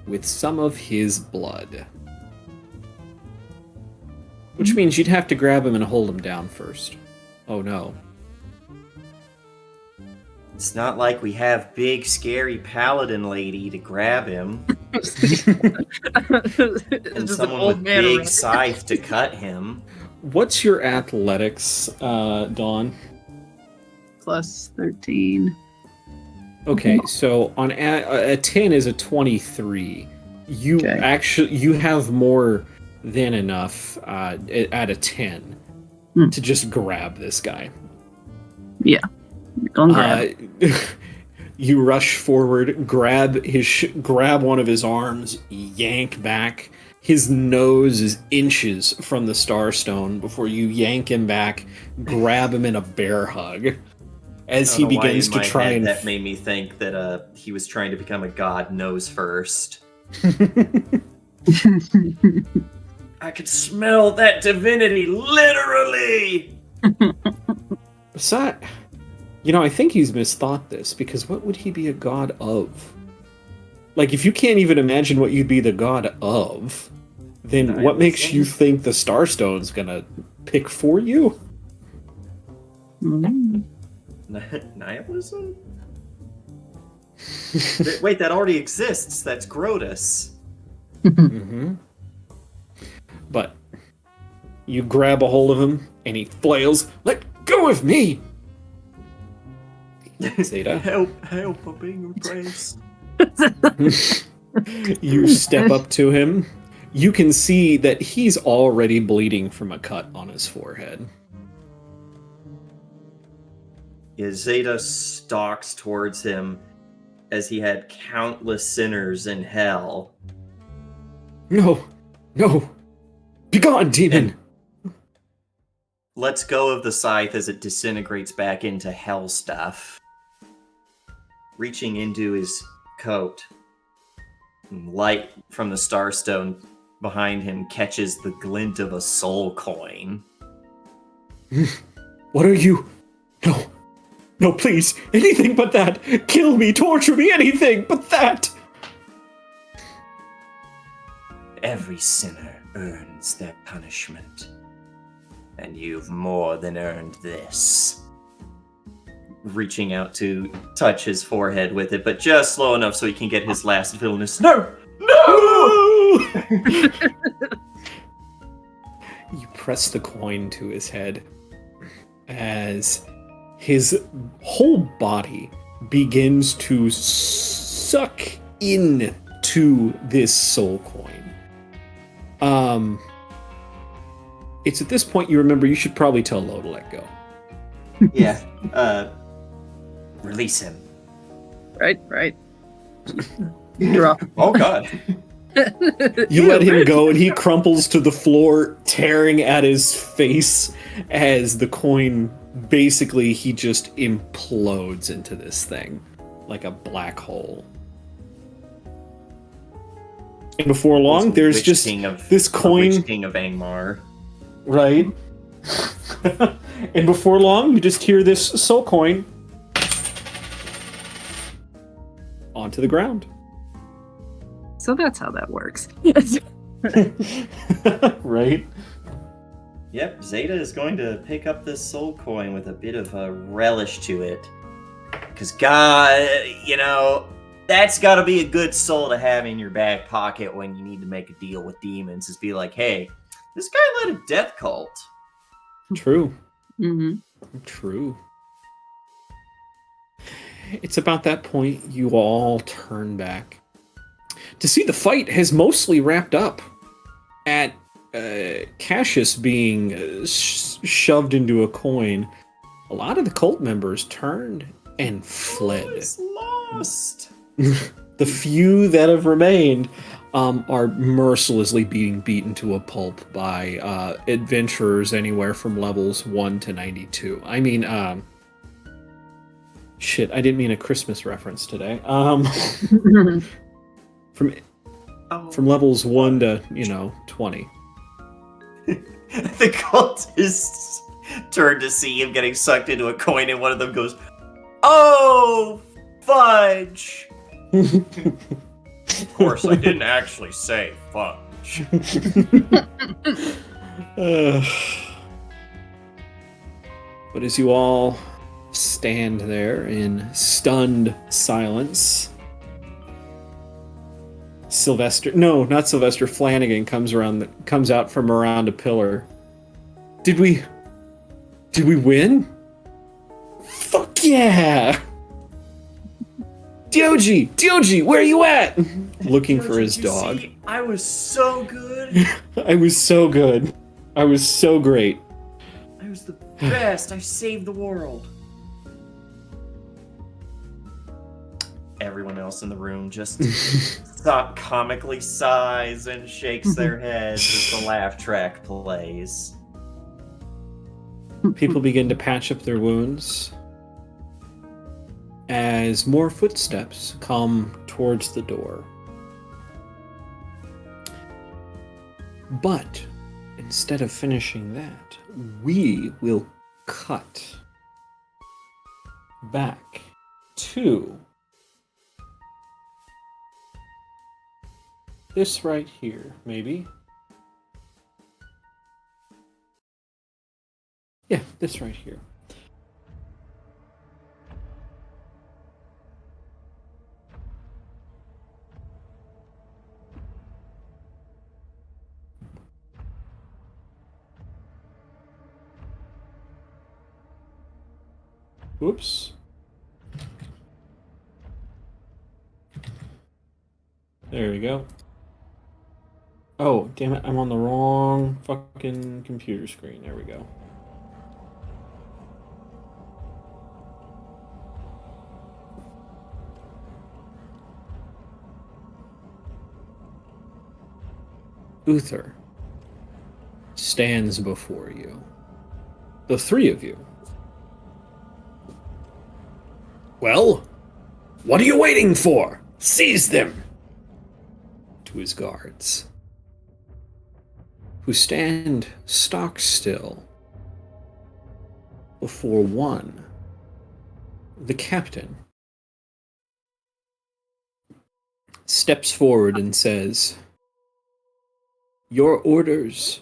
with some of his blood. Which means you'd have to grab him and hold him down first. Oh no. It's not like we have big, scary paladin lady to grab him. And someone with big scythe to cut him. What's your athletics, Dawn? Plus 13. Okay, so on a 10 is a 23. You you have more than enough at a 10 to just grab this guy. Yeah. You rush forward, grab one of his arms, yank back. His nose is inches from the Starstone before you yank him back, grab him in a bear hug. As he begins to try and... That made me think that he was trying to become a god nose first. I could smell that divinity, literally! Besides, I think he's misthought this, because what would he be a god of? Like, if you can't even imagine what you'd be the god of, then what makes you think the Starstone's gonna pick for you? Nihilism? Wait, that already exists. That's Grotus. Mm-hmm. But you grab a hold of him, and he flails. Let go of me! Zeta? Help, I'm being replaced. You step up to him. You can see that he's already bleeding from a cut on his forehead. Zeta stalks towards him as he had countless sinners in hell. No! Begone, demon! And lets go of the scythe as it disintegrates back into hell stuff. Reaching into his coat, light from the Starstone behind him catches the glint of a soul coin. What are you? No, please, anything but that! Kill me, torture me, anything but that! Every sinner earns their punishment, and you've more than earned this. Reaching out to touch his forehead with it, but just slow enough so he can get his last villainous No! You press the coin to his head as his whole body begins to suck into this soul coin. It's at this point you remember you should probably tell Lo to let go. Yeah. Release him. Right. Drop. Oh god. You let him go and he crumples to the floor, tearing at his face as the coin basically he just implodes into this thing like a black hole. And before long, there's just this coin. Witch King of Angmar. Right. And before long, you just hear this soul coin onto the ground. So that's how that works. Right? Yep, Zeta is going to pick up this soul coin with a bit of a relish to it. Because, God, that's got to be a good soul to have in your back pocket when you need to make a deal with demons. Is be like, hey, this guy led a death cult. True. Mm-hmm. True. It's about that point you all turn back to see the fight has mostly wrapped up. At Cassius being shoved into a coin, a lot of the cult members turned and fled. It's lost. The few that have remained are mercilessly being beaten to a pulp by adventurers anywhere from levels 1 to 92. I mean, shit, I didn't mean a Christmas reference today. From from levels 1 to, 20. The cultists turn to see him getting sucked into a coin, and one of them goes, "Oh, fudge!" Of course, I didn't actually say fudge. But as you all stand there in stunned silence, not Sylvester Flanagan comes out from around a pillar. Did we win? Fuck yeah! Dioji, where are you at? Looking for his dog. See? I was so good. I was so good. I was so great. I was the best. I saved the world. Everyone else in the room just comically sighs and shakes their heads as the laugh track plays. People begin to patch up their wounds as more footsteps come towards the door. But instead of finishing that, we will cut back to this right here, maybe. Yeah, this right here. Whoops. There we go. Oh, damn it, I'm on the wrong fucking computer screen. There we go. Uther stands before you. The three of you. Well, what are you waiting for? Seize them! To his guards, who stand stock still before one, the captain, steps forward and says, "Your orders,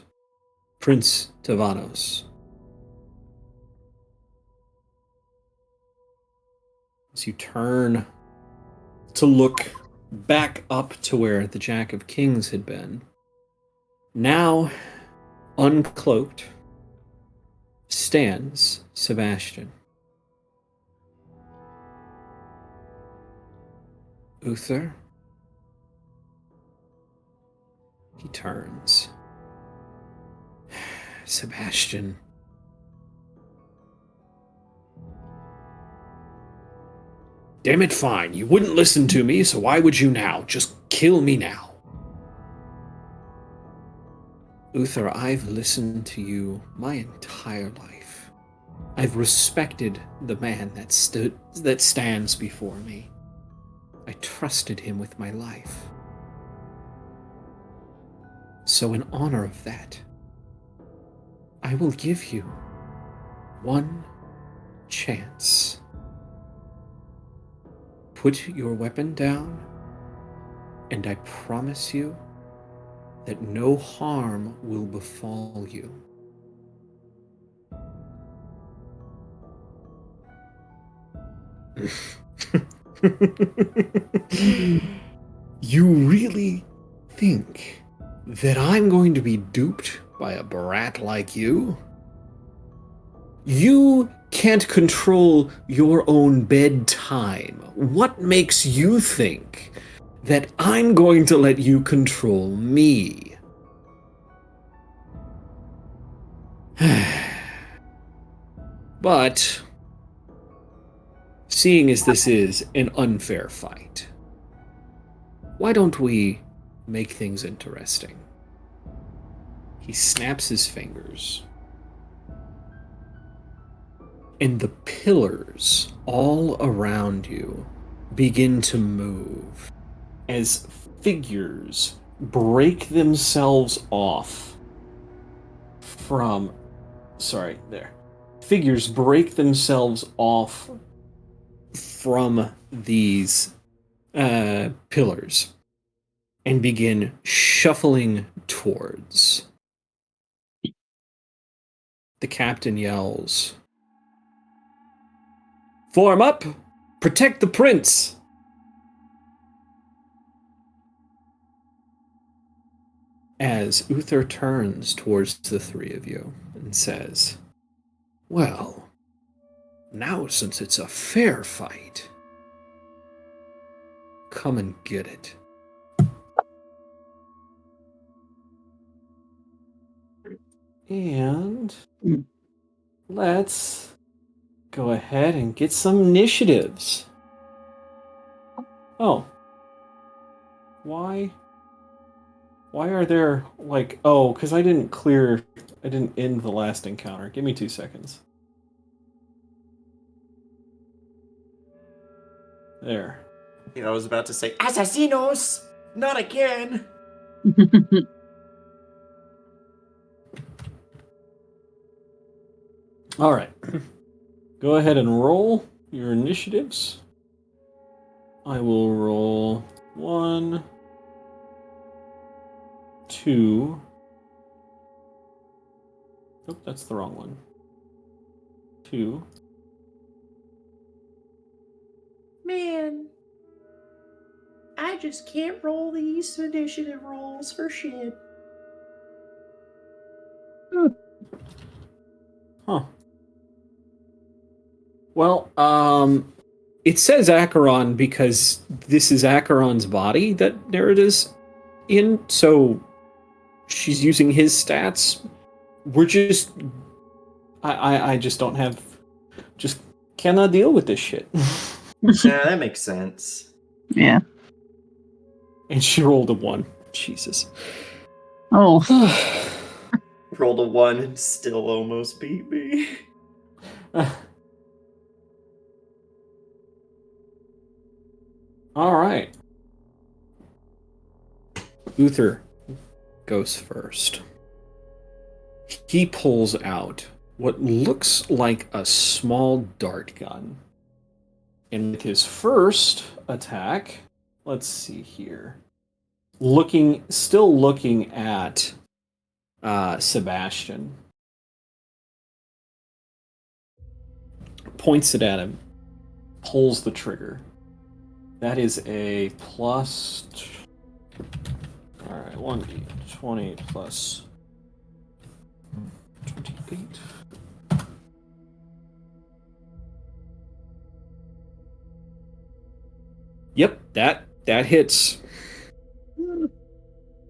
Prince Tavanos." As you turn to look back up to where the Jack of Kings had been, now uncloaked stands Sebastian. Uther. He turns. Sebastian. Damn it, fine. You wouldn't listen to me, so why would you now? Just kill me now. Uther, I've listened to you my entire life. I've respected the man that stands before me. I trusted him with my life. So in honor of that, I will give you one chance. Put your weapon down, and I promise you that no harm will befall you. You really think that I'm going to be duped by a brat like you? You can't control your own bedtime. What makes you think that I'm going to let you control me? But, seeing as this is an unfair fight, why don't we make things interesting. He snaps his fingers. And the pillars all around you begin to move as figures break themselves off from. Sorry, there. Figures break themselves off from these pillars and begin shuffling towards. The captain yells, "Form up! Protect the prince!" As Uther turns towards the three of you and says, "Well, now since it's a fair fight, come and get it." And let's go ahead and get some initiatives. Oh. Why are there, like, oh, because I didn't end the last encounter. Give me 2 seconds. There. I was about to say, Asesinos! Not again! All right. Go ahead and roll your initiatives. I will roll 1, 2. Oh, that's the wrong one. 2. Man, I just can't roll these initiative rolls for shit. Huh. Well, it says Acheron because this is Acheron's body that Nerida's in, so she's using his stats. We're just... I just don't have... Just cannot deal with this shit. Yeah, that makes sense. Yeah. And she rolled a 1. Jesus. Oh. Rolled a 1 and still almost beat me. All right. Uther goes first. He pulls out what looks like a small dart gun. And with his first attack, let's see here. Still looking at Sebastian. Points it at him. Pulls the trigger. That is a plus... Alright, 1d20 plus 28. Yep, that hits.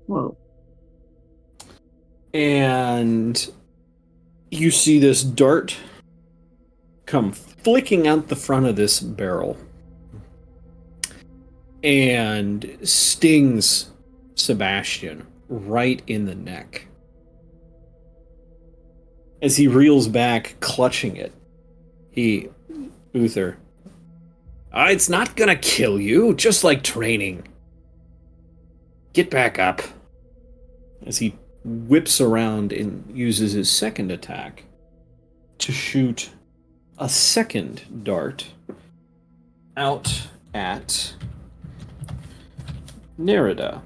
Whoa. And you see this dart come flicking out the front of this barrel and stings Sebastian right in the neck. As he reels back, clutching it, Uther, "It's not gonna kill you, just like training. Get back up." As he whips around and uses his second attack to shoot a second dart out at Nerida.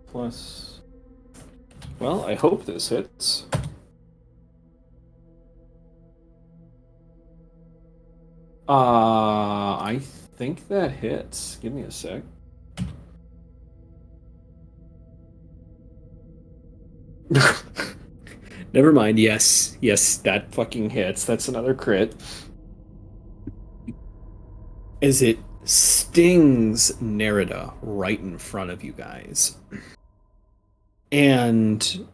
Plus... Well, I hope this hits. I think that hits. Give me a sec. Never mind. Yes, that fucking hits. That's another crit. As it stings Nerida right in front of you guys. And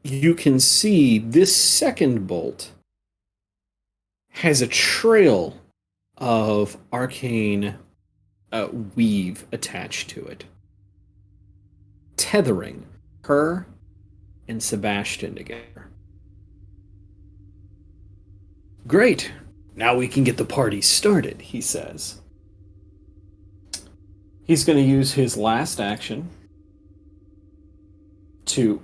you can see this second bolt has a trail of arcane weave attached to it. tethering her and Sebastian together. Great. Now we can get the party started, he says. He's going to use his last action to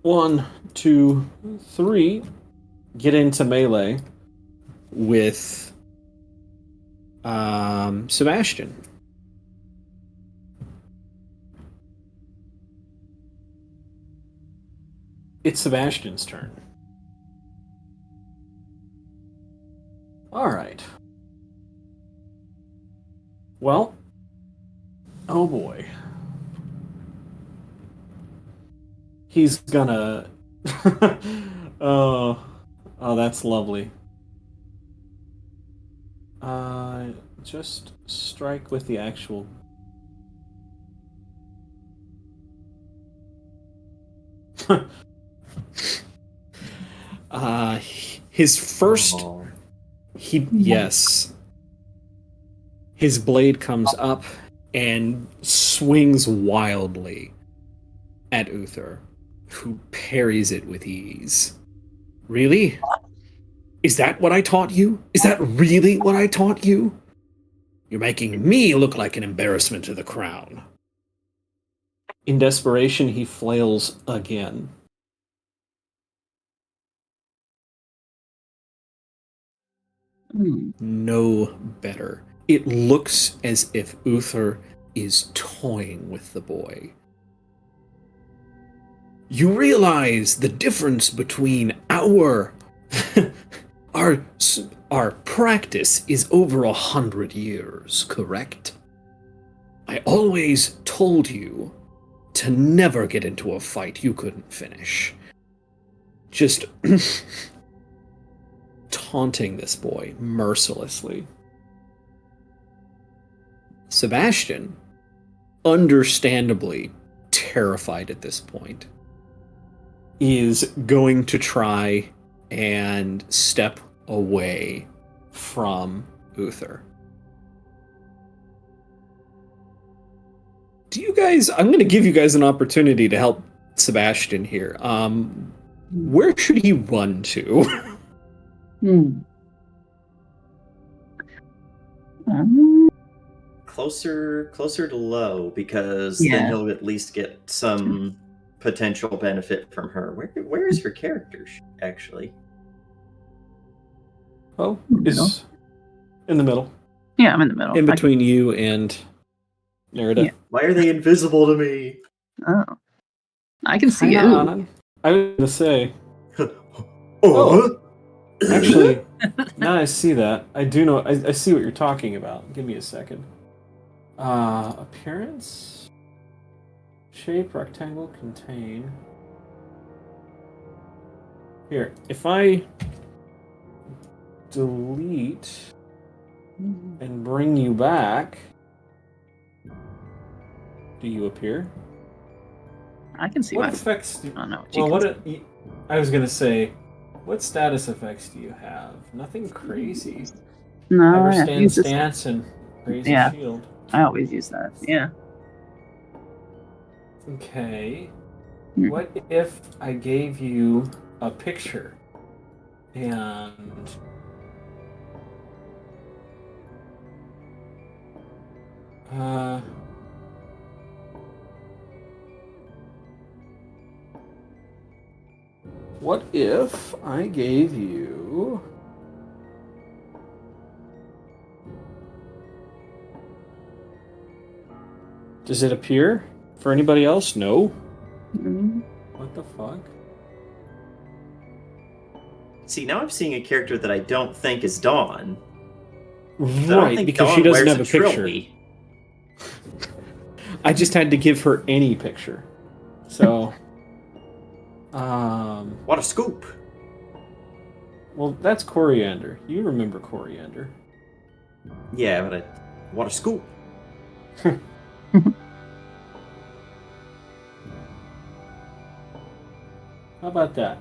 1, 2, 3 get into melee with Sebastian. It's Sebastian's turn. All right. Well, oh boy. He's gonna... oh, that's lovely. Just strike with the actual... his first... Oh. Yes. His blade comes up and swings wildly at Uther, who parries it with ease. Really? Is that what I taught you? Is that really what I taught you? You're making me look like an embarrassment to the crown. In desperation, he flails again. No better. It looks as if Uther is toying with the boy. You realize the difference between our practice is over 100 years, correct? I always told you to never get into a fight you couldn't finish. Just taunting this boy mercilessly. Sebastian, understandably terrified at this point, is going to try and step away from Uther. Do you guys... I'm going to give you guys an opportunity to help Sebastian here. Where should he run to? Closer to low, because Yeah. then he'll at least get some potential benefit from her. Where is her character actually? Oh, is in the middle. Yeah, I'm in the middle. In between you and Nerida. Yeah. Why are they invisible to me? Oh. I can see Hang you. on. I was going to say, Oh. actually, now I see that. I do know. I see what you're talking about. Give me a second. Appearance? Shape, rectangle, contain. Here, if I delete and bring you back, do you appear? I can see What my... effects do I don't know what well, you what can I was gonna say, what status effects do you have? Nothing crazy. No, Ever I stand use this. stance and raise Yeah. a shield. I always use that. Yeah. Okay. Hmm. What if I gave you a picture and what if I gave you Does it appear for anybody else? No. Mhm. What the fuck? See, now I'm seeing a character that I don't think is Dawn. I don't Right, think because Dawn she doesn't wears have a picture. trilby. I just had to give her any picture. So, What a scoop! well, that's Coriander. You remember Coriander. Yeah, but what a scoop! How about that?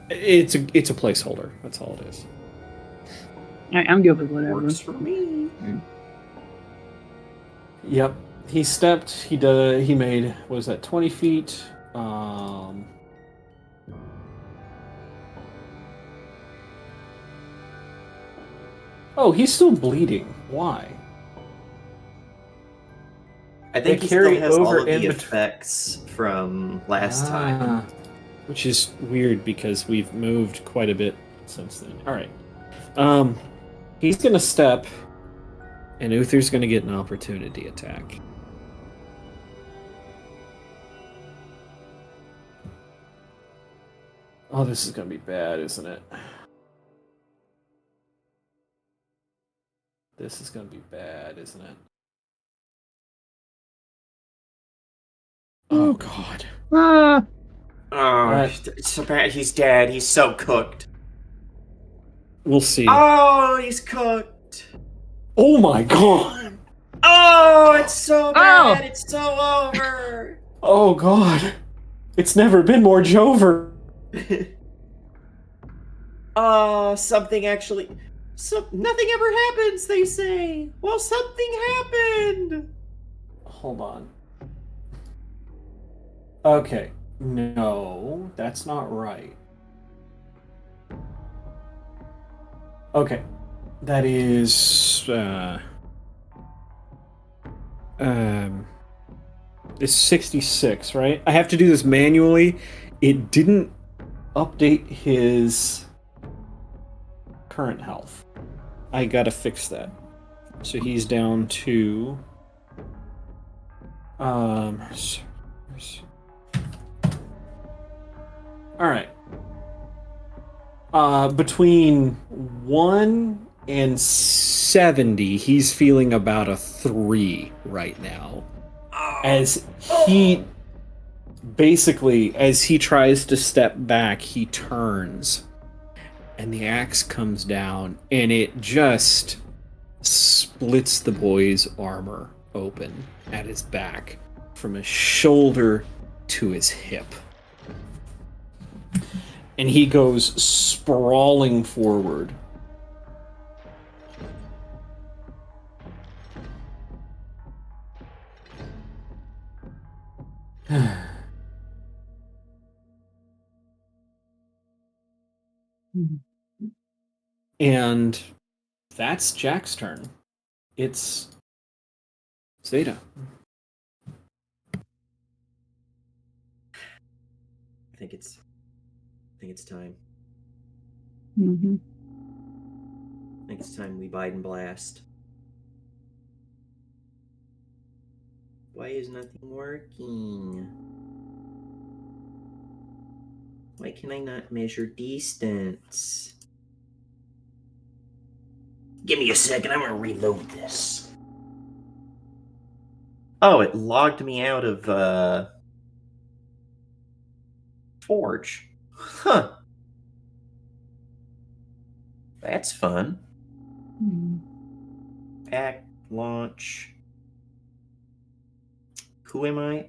It's a placeholder. That's all it is. I'm good with whatever. Works for me. Yep. He stepped. He made. What was that? 20 feet. Oh, he's still bleeding. Why? I think They he still carry has all over of in the bet- effects from last time. Which is weird because we've moved quite a bit since then. All right. He's gonna step, and Uther's gonna get an opportunity attack. Oh, this is gonna be bad, isn't it? This is gonna be bad, isn't it? Oh God. Ah, Oh, it's so bad. He's dead. He's so cooked. We'll see. Oh, he's cooked. Oh my God. Oh, it's so bad. Oh! It's so over. Oh God. It's never been more Jover. Oh, something actually. Nothing ever happens, they say. Well, something happened. Hold on. Okay. No, that's not right. Okay. That is it's 66, right? I have to do this manually. It didn't update his current health. I gotta fix that. So he's down to all right. Between 1 and 70, he's feeling about a 3 right now. As he basically, as he tries to step back, he turns and the axe comes down and it just splits the boy's armor open at his back from his shoulder to his hip. And he goes sprawling forward. And that's Jack's turn. It's Zeta. I think it's time. Mm-hmm. I think it's time we bite and blast. Why is nothing working? Why can I not measure distance? Give me a second, I'm gonna reload this. Oh, it logged me out of Forge. Huh. That's fun. Pack launch. Who am I?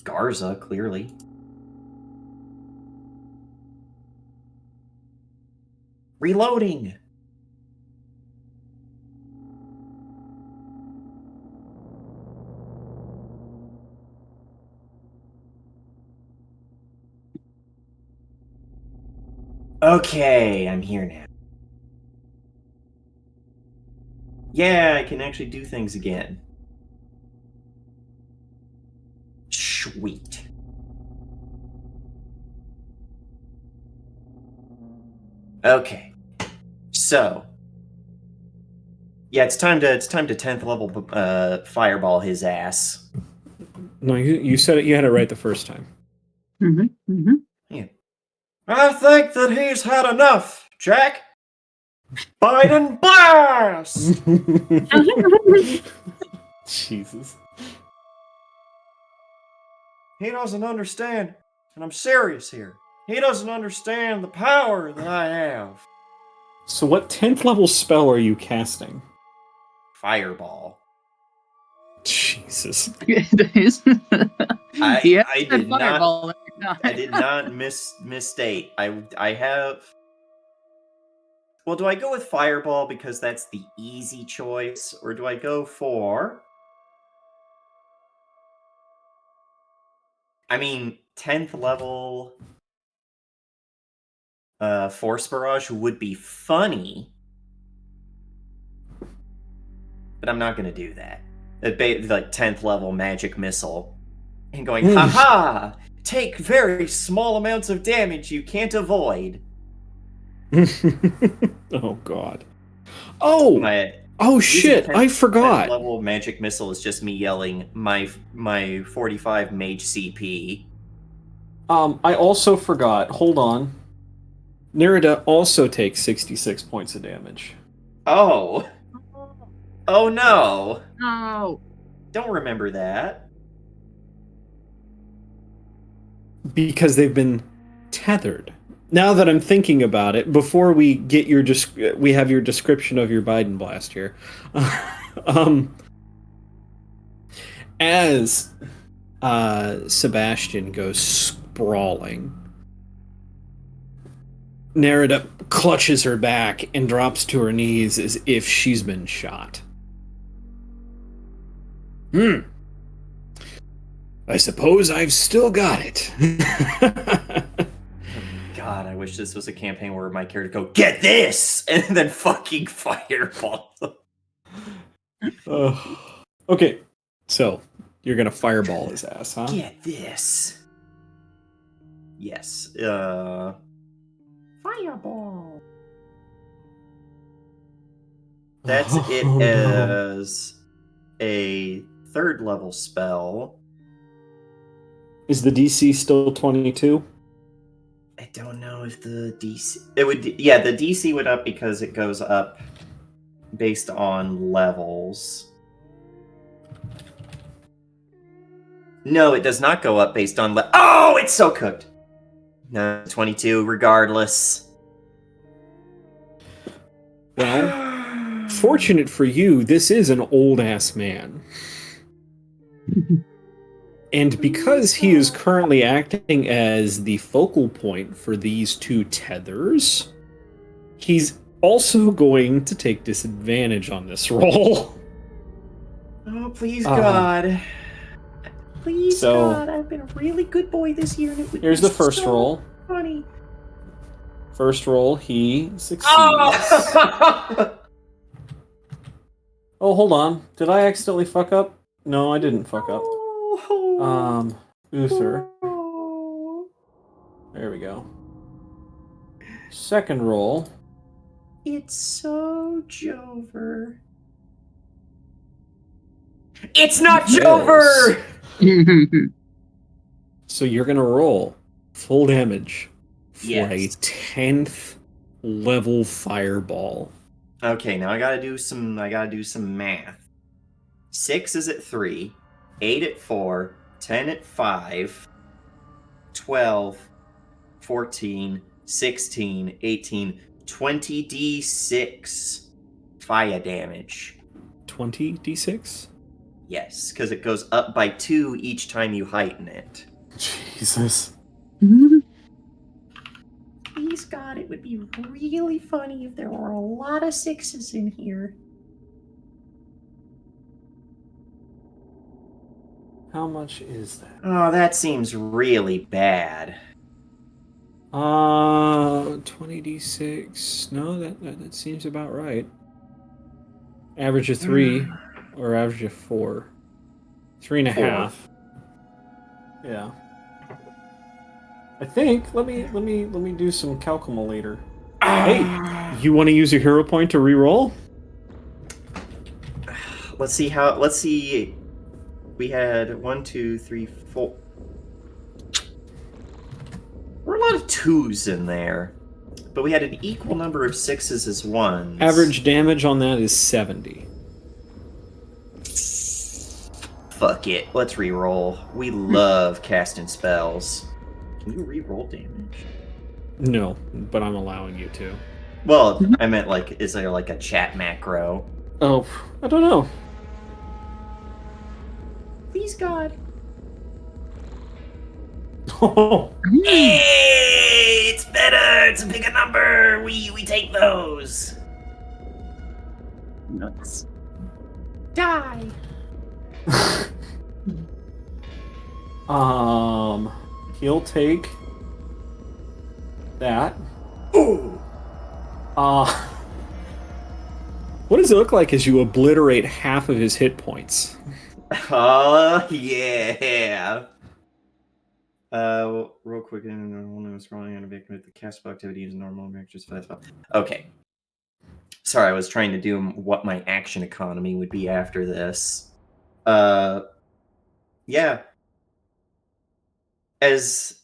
Garza, clearly. Reloading! Okay, I'm here now. Yeah, I can actually do things again. Sweet. Okay. So, yeah, it's time to 10th level fireball his ass. No, you said it. You had it right the first time. Mm-hmm. Mm-hmm. Yeah. I think that he's had enough, Jack. Bite and blast! Jesus. He doesn't understand, and I'm serious here. He doesn't understand the power that I have. So what 10th level spell are you casting? Fireball. Jesus. It is. I said did not. fireball every time. I did not misstate. I have. Well, do I go with fireball because that's the easy choice, or do I go for I mean, 10th level Force Barrage would be funny, but I'm not going to do that. Like 10th level Magic Missile. And going, haha! Take very small amounts of damage you can't avoid. Oh, God. Oh! Oh, shit! I forgot! 10th level Magic Missile is just me yelling, my 45 mage CP. I also forgot. Hold on. Nerida also takes 66 points of damage. Oh. Oh no. No. Don't remember that. Because they've been tethered. Now that I'm thinking about it, before we get we have your description of your Biden blast here. As Sebastian goes sprawling, Nerida clutches her back and drops to her knees as if she's been shot. I suppose I've still got it. God, I wish this was a campaign where my character go, get this! And then fucking fireball. Okay, so you're gonna fireball his ass, huh? Get this. Yes. Fireball. That's it no. as a 3rd level spell. Is the DC still 22? I don't know if the DC... It would... Yeah, the DC went up because it goes up based on levels. No, it does not go up based on... Oh, it's so cooked! No, 22 regardless. Well, fortunate for you, this is an old-ass man. And because he is currently acting as the focal point for these two tethers, he's also going to take disadvantage on this roll. Oh, please, God. Please, So- God, I've been a really good boy this year, and it would Here's be the first so roll. funny. First roll, he succeeds. Oh! Oh, hold on. Did I accidentally fuck up? No, I didn't fuck up. Uther. There we go. Second roll. It's so Jover. It's not Yes. Jover! So you're gonna roll full damage for Yes. a 10th level fireball. Okay, now I gotta do some math. 6 is at 3, 8 at 4, 10 at 5, 12, 14, 16, 18, 20d6 fire damage. 20d6? Yes, because it goes up by 2 each time you heighten it. Jesus. Please, God, it would be really funny if there were a lot of 6s in here. How much is that? Oh, that seems really bad. 20d6. No, that seems about right. Average of 3 or average of 4. 3.5. Yeah. I think. Let me do some calculator. Hey, you want to use your hero point to re-roll? Let's see. We had 1, 2, 3, 4. There were a lot of 2s in there, but we had an equal number of 6s as 1s. Average damage on that is 70. Fuck it. Let's re-roll. We love casting spells. Can you re-roll damage? No, but I'm allowing you to. Well, I meant like, is there like a chat macro? Oh, I don't know. Please, God. Oh, Hey, it's better. It's a bigger number. We take those. Nuts. Die. He'll take that. Ooh. What does it look like as you obliterate half of his hit points? Oh, yeah. Real quick, normal name scrolling on a big commit the cast spell activity is normal, just for that spell. Okay. Sorry, I was trying to do what my action economy would be after this. Yeah. As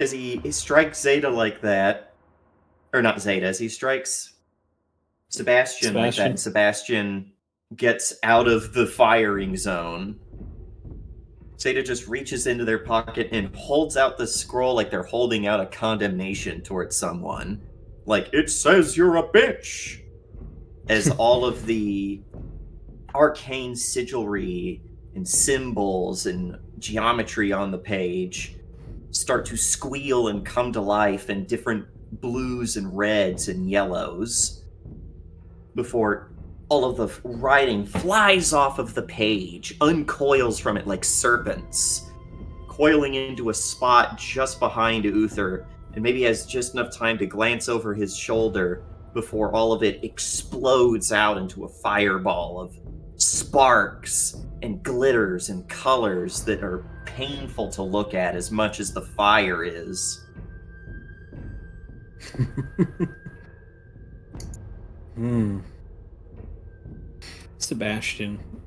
he strikes Zeta like that, or not Zeta, as he strikes Sebastian like that, and Sebastian gets out of the firing zone, Zeta just reaches into their pocket and holds out the scroll like they're holding out a condemnation towards someone. Like, it says you're a bitch! As all of the arcane sigilry and symbols and geometry on the page start to squeal and come to life in different blues and reds and yellows before all of the writing flies off of the page, uncoils from it like serpents, coiling into a spot just behind Uther, and maybe has just enough time to glance over his shoulder before all of it explodes out into a fireball of sparks and glitters and colors that are painful to look at as much as the fire is.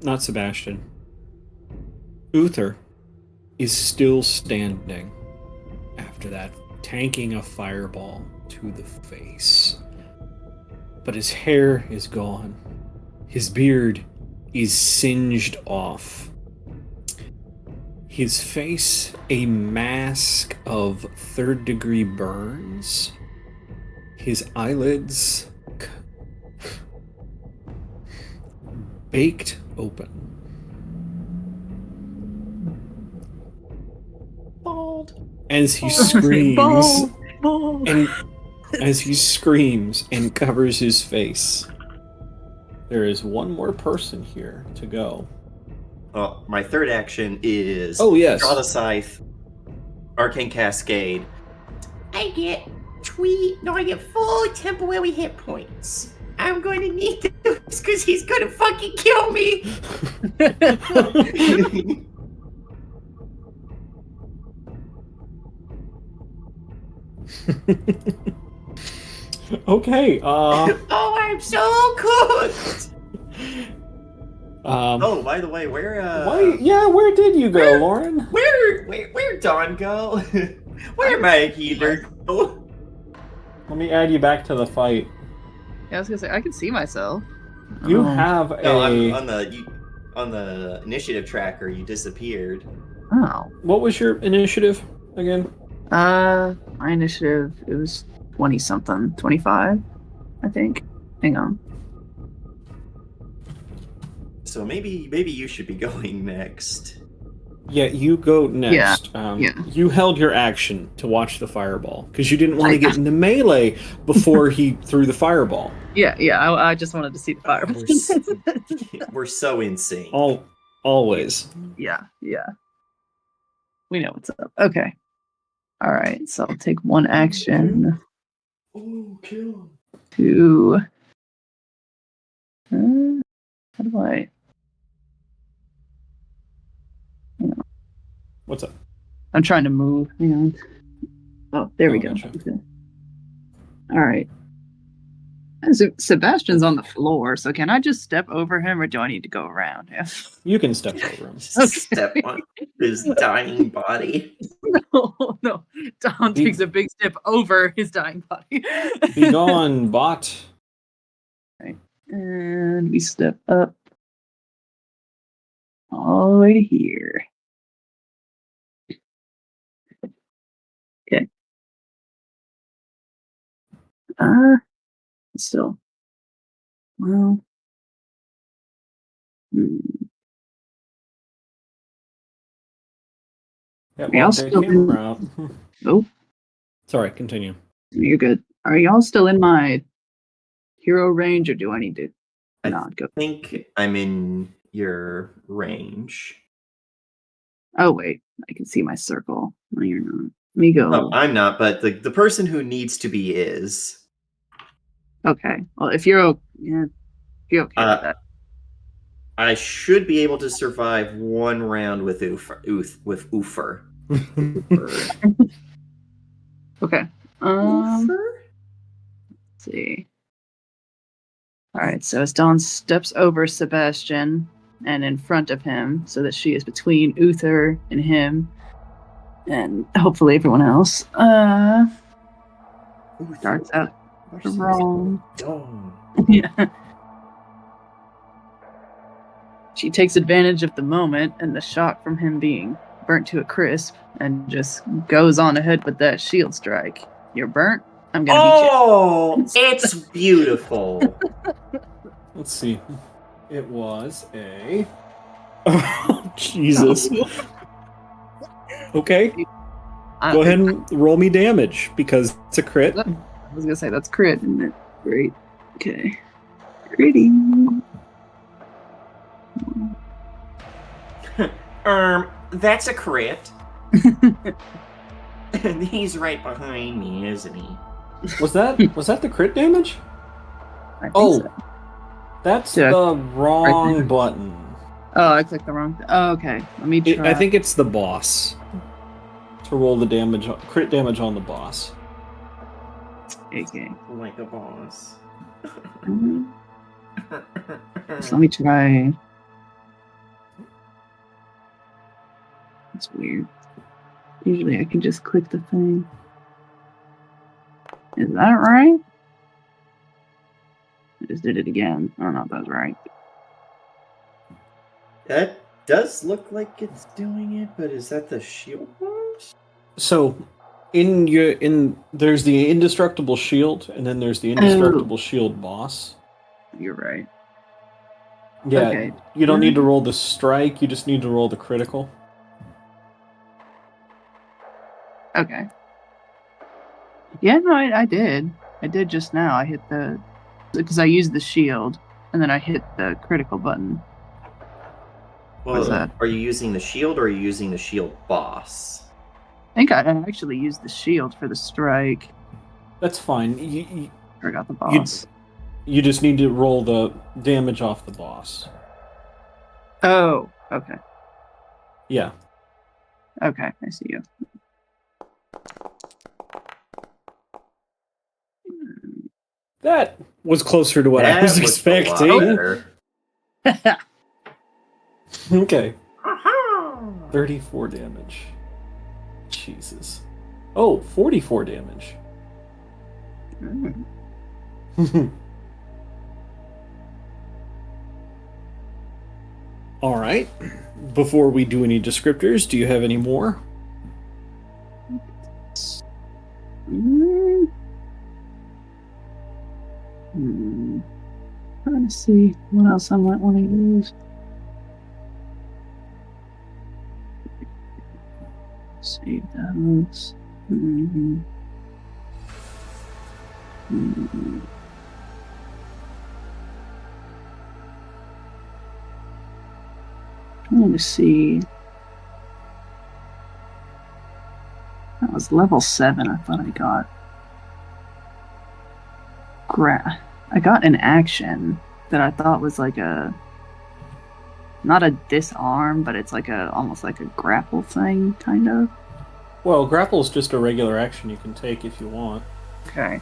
Not Sebastian. Uther is still standing after that, tanking a fireball to the face. But his hair is gone. His beard is singed off. His face a mask of third-degree burns. His eyelids baked open. Bald. As he screams, Bald. and as he screams and covers his face, there is one more person here to go. Well, my third action is Oh, yes. draw the scythe, arcane cascade. I get full temporary hit points. I'm going to need this because he's going to fucking kill me. Okay. Oh, I'm so cooked. Oh, by the way, where where did you go, Lauren? where Dawn go? Where my healer go? Let me add you back to the fight. Yeah, I was gonna say I can see myself. You Oh. have No, a. on the initiative tracker. You disappeared. Oh. What was your initiative again? My initiative, it was 20 something, 25, I think. Hang on. So maybe you should be going next. Yeah, you go next. Yeah. You held your action to watch the fireball because you didn't want to get into melee before he threw the fireball. Yeah, I just wanted to see the fire. We're so in sync. Always. Yeah. We know what's up. Okay. All right, so I'll take one action Oh, kill him. to. How do I? What's up? I'm trying to move. Hang on. Oh, there we go. Gotcha. Okay. All right. Sebastian's on the floor, so can I just step over him, or do I need to go around him? You can step over him. Step on his dying body. No. Tom takes a big step over his dying body. Be gone, bot. Right. And we step up all the way to here. Okay. So, well, Yeah, we all take still him out. Oh, Sorry, continue. you're good. Are y'all still in my hero range, or do I need to not go? I think I'm in your range. Oh wait, I can see my circle. No, you're not. Let me go. Oh, I'm not, but the person who needs to be is. Okay. Well, if you're yeah, if you're okay with that. I should be able to survive one round with Oofer. Okay. Let's see. All right. So Estelle steps over Sebastian and in front of him, so that she is between Uther and him, and hopefully everyone else. Starts out wrong. Yeah. She takes advantage of the moment and the shock from him being burnt to a crisp and just goes on ahead with that shield strike. You're burnt. I'm gonna Oh, it's beautiful. Let's see. It was a. Oh, Jesus. Okay. Go ahead and roll me damage because it's a crit. I was gonna say that's crit, isn't it? Great. Okay. Pretty. That's a crit. And he's right behind me, isn't he? Was that the crit damage? I think Oh, so. that's Yeah. the wrong button. Oh, I clicked the wrong. Oh, okay. Let me try. I think it's the boss. To roll the damage, crit damage on the boss. Okay. Like a boss. So let me try. That's weird. Usually I can just click the thing. Is that right? I just did it again. I don't know if that's right. That does look like it's doing it, but is that the shield boss? So, there's the indestructible shield, and then there's the indestructible shield boss. You're right. Yeah, Okay. you don't need to roll the strike. You just need to roll the critical. Okay. Yeah, no, I did. I did just now. I hit because I used the shield, and then I hit the critical button. Well, that? are you using the shield or are you using the shield boss? I think I actually used the shield for the strike. That's fine. You Forgot the boss. You just need to roll the damage off the boss. Oh, okay. Yeah. Okay, I see you. That was closer to what I was expecting. Okay. 34 damage. Jesus. Oh, 44 damage. All right. Before we do any descriptors, do you have any more? Trying to see what else I might want to use. Save those. Trying to see. That was level 7. I thought I got. I got an action that I thought was like not a disarm, but it's like almost like a grapple thing, kind of. Well, grapple is just a regular action you can take if you want. Okay.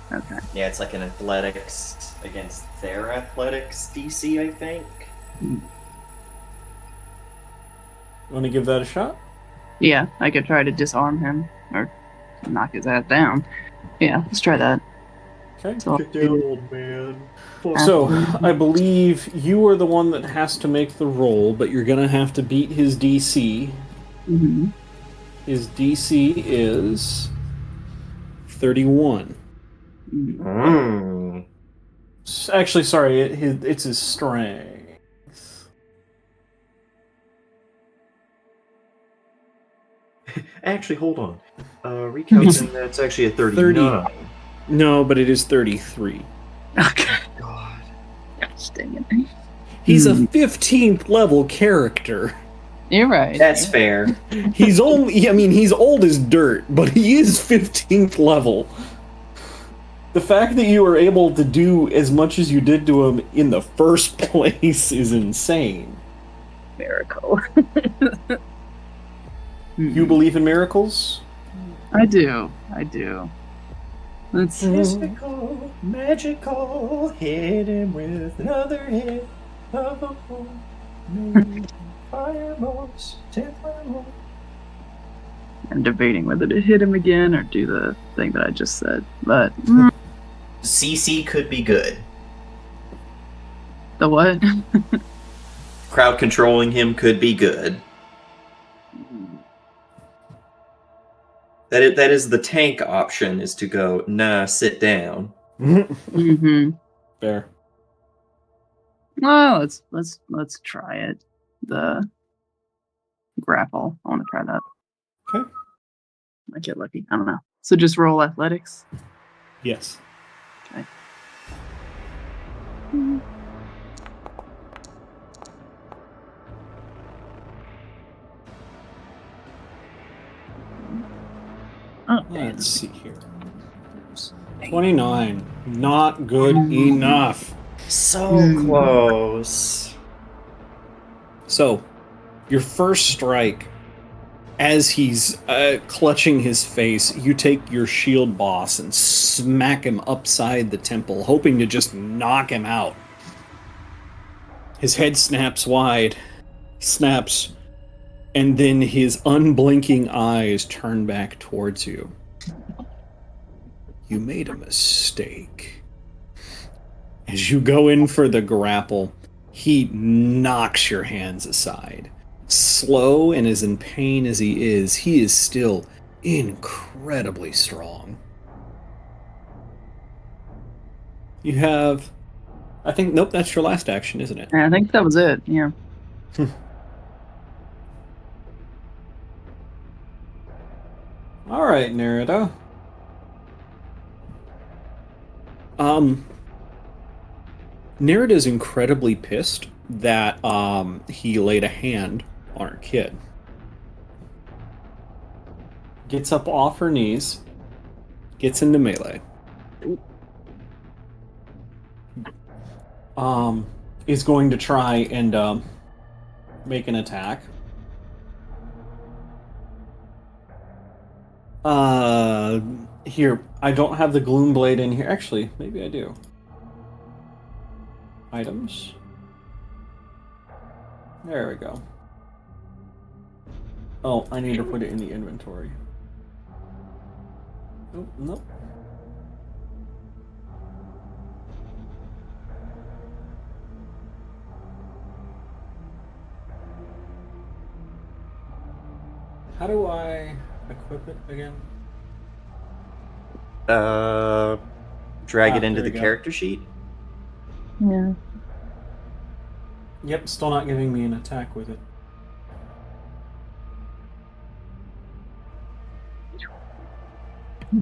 Yeah, it's like an athletics against their athletics DC, I think. You want to give that a shot? Yeah, I could try to disarm him or knock his ass down. Yeah, let's try that. Okay. So, Get down, old man. So, I believe you are the one that has to make the roll, but you're going to have to beat his DC. Mm-hmm. His DC is 31. Actually, sorry, it's his strength. Actually, hold on. Recounting, that's actually a 39. No, but it is 33. Okay. God. Gosh dang it. He's a 15th level character. You're right. That's fair. He's only, I mean, he's old as dirt, but he is 15th level. The fact that you were able to do as much as you did to him in the first place is insane. Miracle. You believe in miracles? I do. Let's see. Mystical, magical, hit him with another hit of a home. Fireballs, fireballs. I'm debating whether to hit him again or do the thing that I just said. But CC could be good. the what? Crowd controlling him could be good. That is the tank option, is to go, nah, sit down. Mm-hmm. Fair. Well, let's try it. The grapple. I want to try that. Okay. Might get lucky. I don't know. So just roll athletics. Yes. Okay. Oh, Let's see here. 29. Not good enough. So close. So, your first strike, as he's clutching his face, you take your shield boss and smack him upside the temple, hoping to just knock him out. His head snaps wide, snaps, and then his unblinking eyes turn back towards you. You made a mistake. As you go in for the grapple, he knocks your hands aside. Slow and as in pain as he is still incredibly strong. You have... I think... Nope, that's your last action, isn't it? I think that was it. Yeah. Alright, Nerida. Nerida's incredibly pissed that he laid a hand on her kid. Gets up off her knees, gets into melee. Is going to try and make an attack. Here, I don't have the Gloom Blade in here. Actually, maybe I do. Items. There we go. Oh, I need to put it in the inventory. Oh, nope. How do I equip it again? Drag it there into we the go. character sheet. Yeah. Yep, still not giving me an attack with it.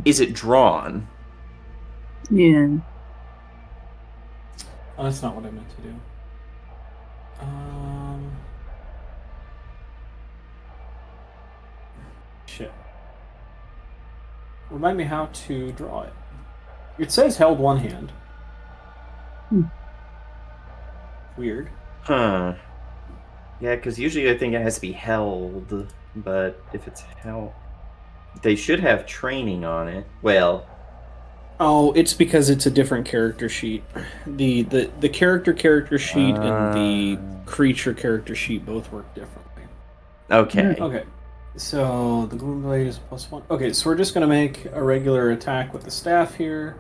Is it drawn? Yeah. Oh, that's not what I meant to do. Shit. Remind me how to draw it. It says held one hand. Weird. Huh. Yeah, because usually I think it has to be held, but if it's held... They should have training on it. Well... Oh, it's because it's a different character sheet. The character sheet and the creature character sheet both work differently. Okay. Okay. So the Gloom Blade is +1. Okay, so we're just gonna make a regular attack with the staff here,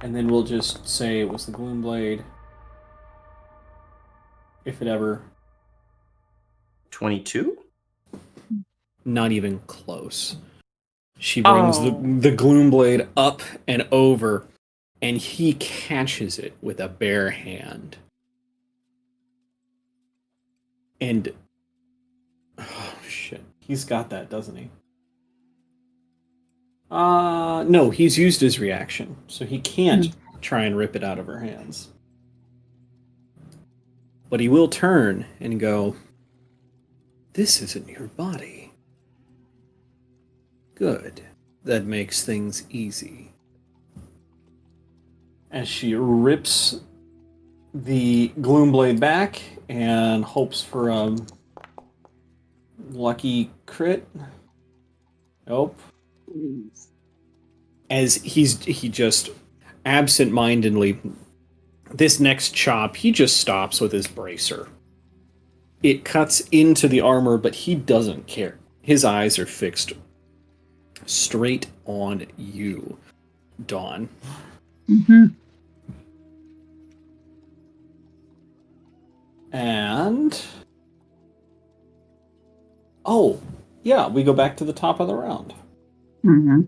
and then we'll just say it was the Gloom Blade. If it ever. 22? Not even close. She brings the Gloom Blade up and over, and he catches it with a bare hand. And... oh, shit. He's got that, doesn't he? No, he's used his reaction, so he can't try and rip it out of her hands. But he will turn and go, This isn't your body. Good. That makes things easy. As she rips the gloom blade back and hopes for a lucky crit. Nope. As he just absent-mindedly, this next chop, he just stops with his bracer. It cuts into the armor, but he doesn't care. His eyes are fixed straight on you, Dawn. Mm-hmm. And... oh, yeah, we go back to the top of the round. Mm-hmm.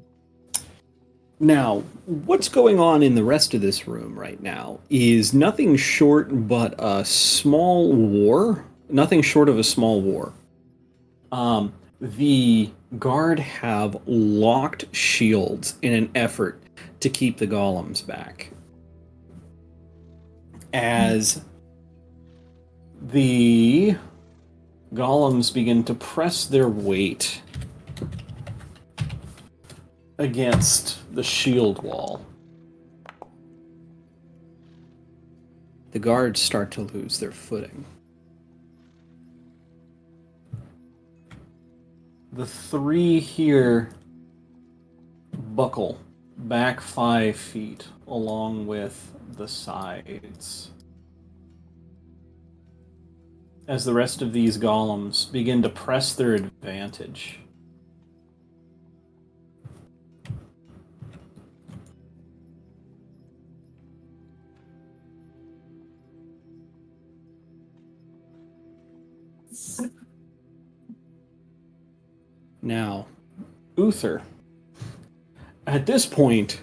Now, what's going on in the rest of this room right now is nothing short but a small war. Nothing short of a small war. The guard have locked shields in an effort to keep the golems back. As the golems begin to press their weight against the shield wall, the guards start to lose their footing. The three here buckle back 5 feet along with the sides, as the rest of these golems begin to press their advantage. Now, Uther, at this point,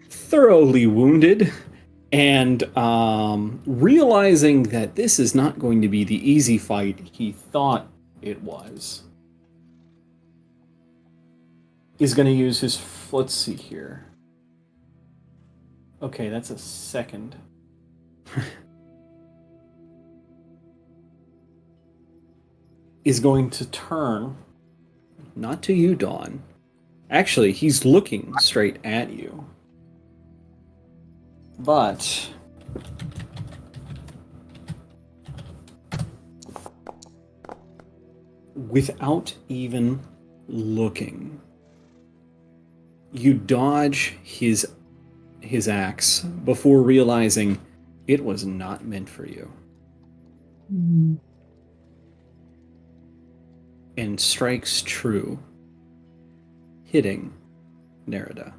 thoroughly wounded and realizing that this is not going to be the easy fight he thought it was, is going to use his... let's see here. Okay, that's a second. Is going to turn, not to you, Dawn. Actually, he's looking straight at you. But without even looking, you dodge his axe before realizing it was not meant for you. Mm-hmm. And strikes true, hitting Nerida.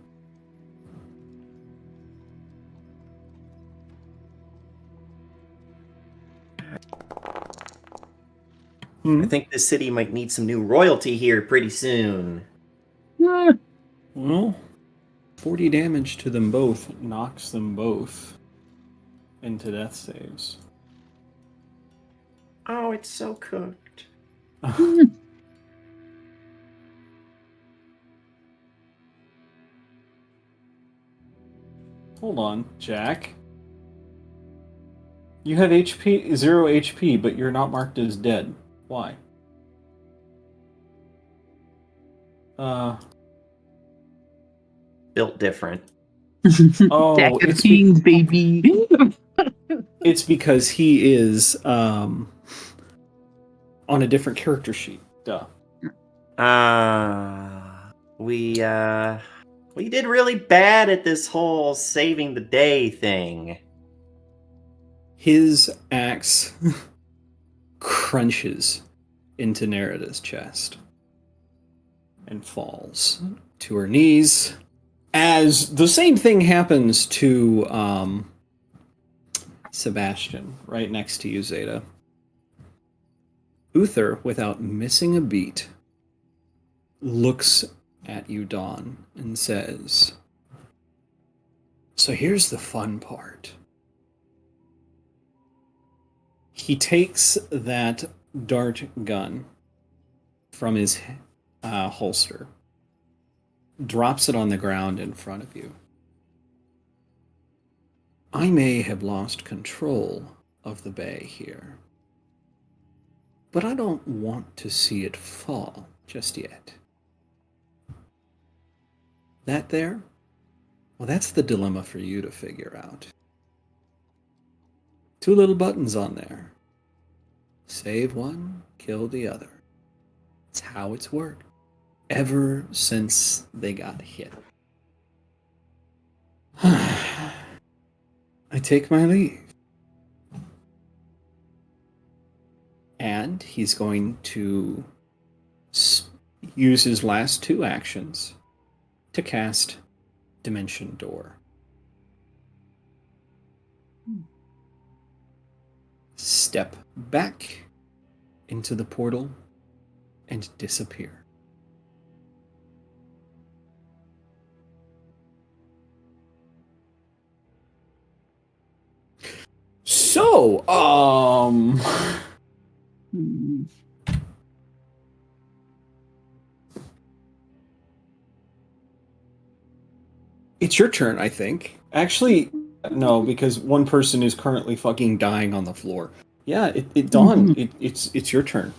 I think this city might need some new royalty here pretty soon. Well, 40 damage to them both knocks them both into death saves. Oh, it's so cooked. Hold on, Jack. You have HP, 0 HP, but you're not marked as dead. Why? Built different. Oh, Deck of it's Kings, baby. it's because he is on a different character sheet. Duh. We did really bad at this whole saving the day thing. His axe crunches into Nerida's chest and falls to her knees. As the same thing happens to Sebastian, right next to you, Zeta. Uther, without missing a beat, looks at you, Dawn, and says, "So here's the fun part." He takes that dart gun from his holster, drops it on the ground in front of you. I may have lost control of the bay here, but I don't want to see it fall just yet. That there? Well, that's the dilemma for you to figure out. 2 little buttons on there. Save one, kill the other. It's how it's worked ever since they got hit. I take my leave. And he's going to use his last 2 actions to cast Dimension Door. Step back into the portal and disappear. So, Hmm. it's your turn, I think. Actually, no, because one person is currently fucking dying on the floor. Yeah, Dawn, it's your turn.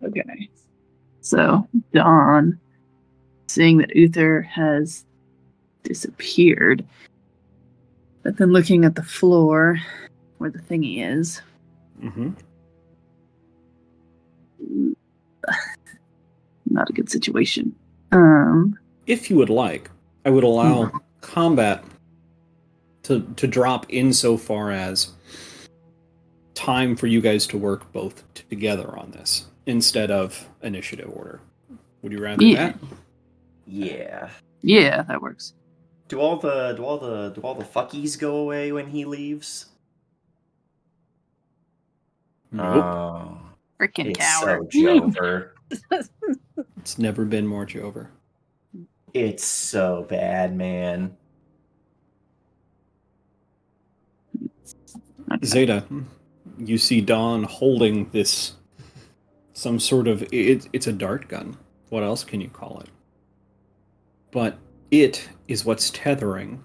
Okay. So, Dawn, seeing that Uther has disappeared, but then looking at the floor where the thingy is. Mm-hmm. Not a good situation. If you would like, I would allow combat to drop insofar as time for you guys to work both together on this instead of initiative order. Would you rather that? Yeah. Yeah, that works. Do all the fuckies go away when he leaves? Nope. Oh, Freaking it's coward. so Jover. It's never been more Jover. It's so bad, man. Zeta, you see Dawn holding this, some sort of, it's a dart gun. What else can you call it? But it is what's tethering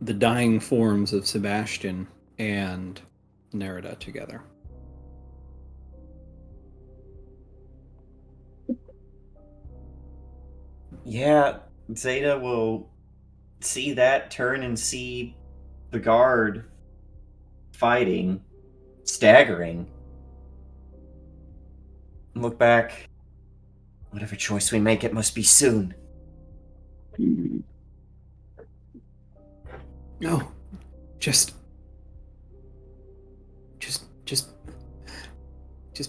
the dying forms of Sebastian and Nerida together. Yeah, Zeta will see that, turn and see the guard fighting, staggering. Look back. Whatever choice we make, it must be soon. No, just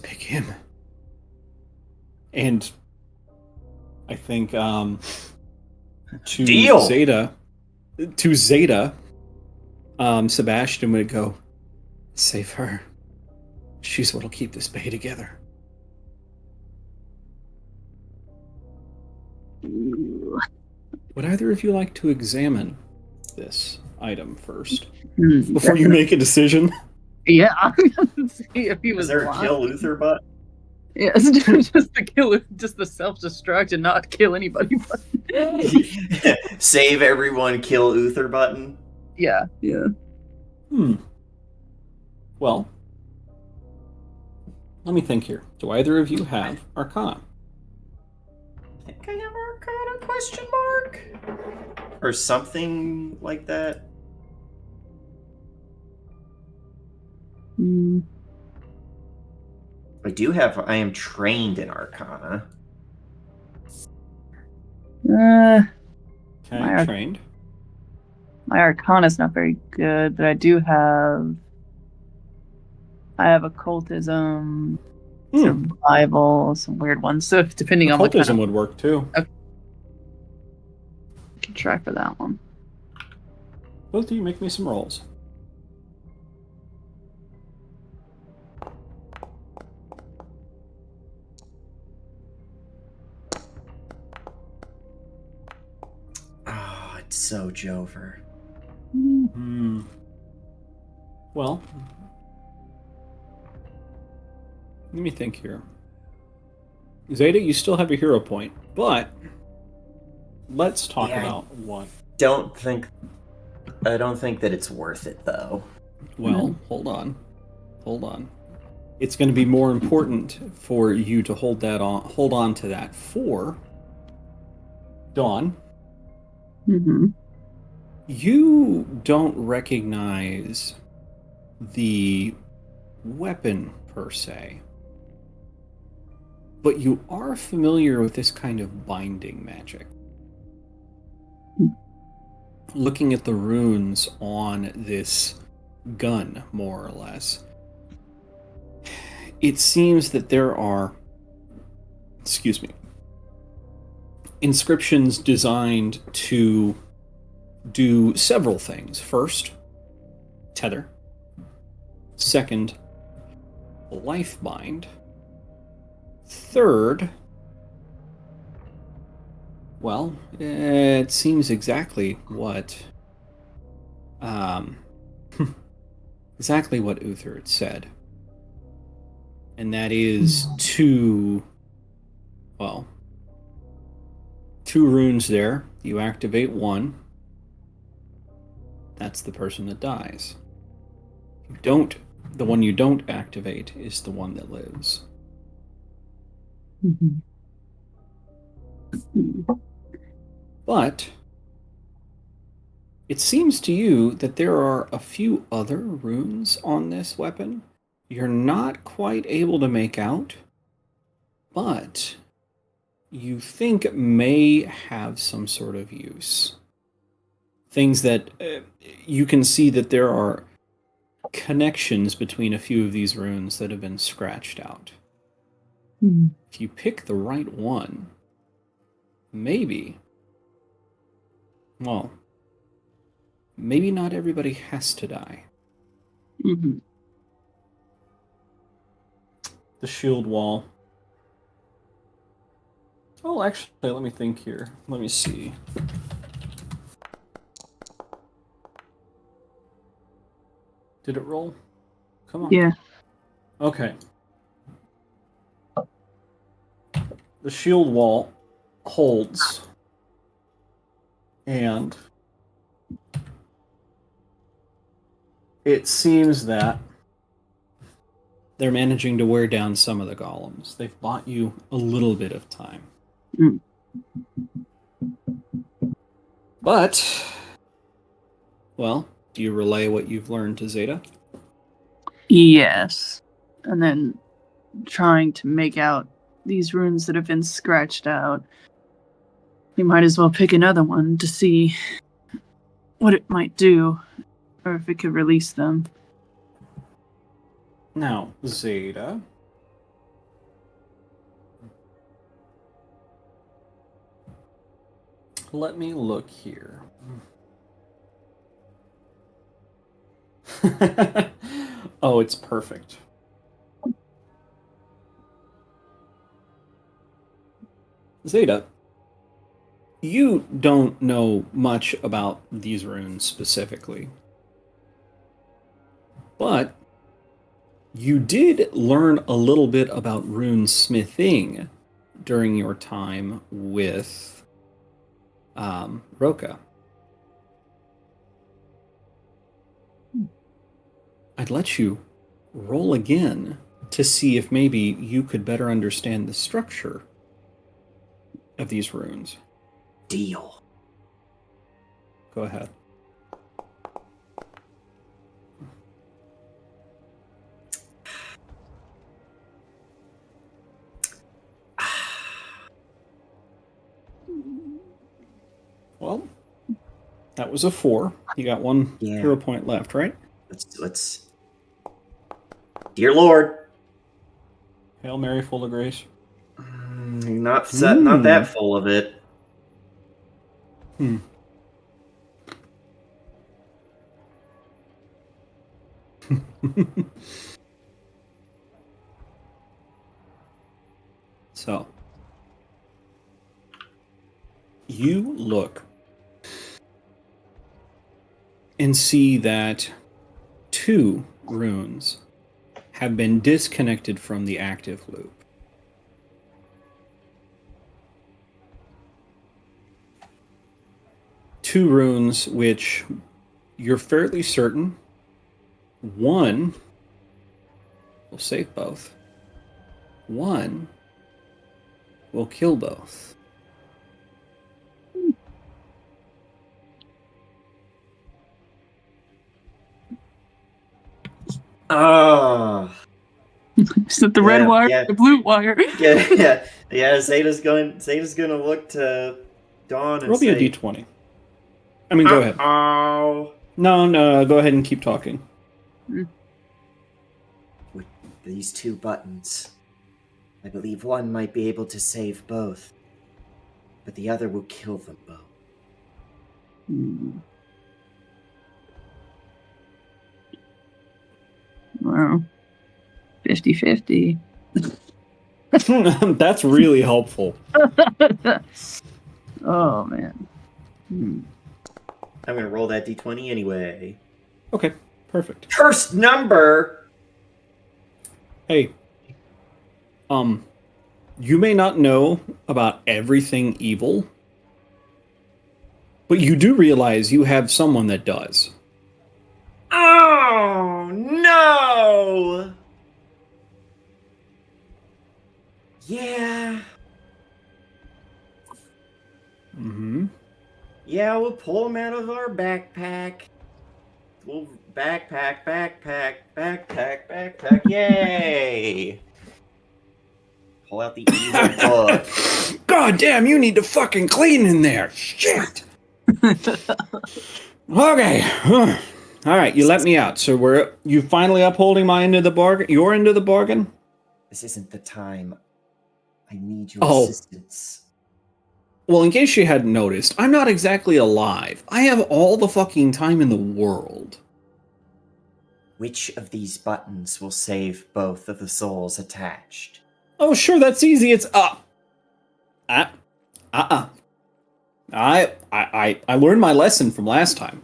pick him. And I think to Deal! Zeta, Sebastian would go, save her. She's what'll keep this bay together. Would either of you like to examine this item first before you make a decision? Yeah, I'm gonna see if he Is was there a lying. kill Luther butt? Yeah, it's just the kill, just the self-destruct and not kill anybody. But Save everyone, kill Uther button. yeah. Well, let me think here. Do either of you have Arcana? I think I have Arcana question mark? Or something like that. I am trained in Arcana. Okay, My trained. My Arcana's not very good, but I have occultism, survival, some weird ones. So if, depending on what kind Occultism would work too. I can try for that one. Both of you make me some rolls. Oh, it's so Jover. Well, let me think here. Zeta, you still have a hero point, but let's talk about one. Don't think I don't think that it's worth it, though. Well, hold on. It's going to be more important for you to hold on to that for Dawn. Mm-hmm. You don't recognize the weapon per se, but you are familiar with this kind of binding magic. Looking at the runes on this gun, more or less, it seems that there are, inscriptions designed to do several things. First, tether. Second, life bind. Third, well, it seems exactly what Uther had said. And that is two runes there. You activate one. That's the person that dies. The one you don't activate is the one that lives. Mm-hmm. But it seems to you that there are a few other runes on this weapon you're not quite able to make out, but you think may have some sort of use. Things that you can see that there are connections between a few of these runes that have been scratched out. Mm-hmm. If you pick the right one, maybe not everybody has to die. Mm-hmm. The shield wall. Oh, actually, let me think here. Let me see. Did it roll? Come on. Yeah. Okay. The shield wall holds, and it seems that they're managing to wear down some of the golems. They've bought you a little bit of time. Mm. But, well, do you relay what you've learned to Zeta? Yes. And then trying to make out these runes that have been scratched out. You might as well pick another one to see what it might do, or if it could release them. Now, Zeta. Let me look here. Oh, it's perfect. Zeta, you don't know much about these runes specifically, but you did learn a little bit about rune smithing during your time with Roka. I'd let you roll again to see if maybe you could better understand the structure of these runes. Deal. Go ahead. Well, that was a 4. You got one hero point left, right? Let's. Dear Lord. Hail Mary, full of grace. Not that full of it. So, you look and see that 2 runes have been disconnected from the active loop. Two runes which you're fairly certain one will save both. One will kill both. Oh. Is it the red Yeah, wire? yeah. The blue wire? Yeah. Zeta's gonna look to Dawn and Roll me a say, d20. I mean, go ahead. Oh. No, go ahead and keep talking. With these two buttons, I believe one might be able to save both, but the other will kill them both. Wow. 50-50. That's really helpful. Oh, man. I'm gonna roll that d20 anyway. Okay, perfect. Cursed number! Hey, you may not know about everything evil, but you do realize you have someone that does. Oh, no! Yeah. Mm-hmm. Yeah, we'll pull him out of our backpack. We'll backpack, yay! Pull out the evil book. God damn, you need to fucking clean in there. Shit. Okay. All right, you let me out. So you finally upholding my end of the bargain? Your end of the bargain? This isn't the time. I need your Oh. assistance. Well, in case you hadn't noticed, I'm not exactly alive. I have all the fucking time in the world. Which of these buttons will save both of the souls attached? Oh, sure, that's easy. It's I learned my lesson from last time.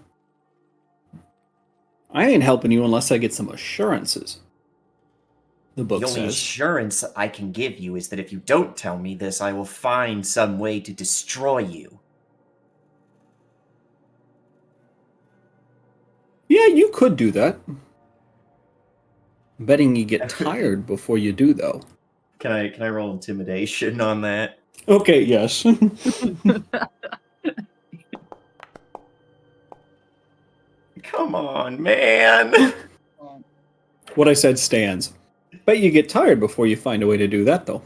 I ain't helping you unless I get some assurances. The book The only says. assurance I can give you is that if you don't tell me this, I will find some way to destroy you. Yeah, you could do that. I'm betting you get tired before you do, though. Can I roll intimidation on that? Okay, yes. Come on, man. What I said stands. Bet you get tired before you find a way to do that, though.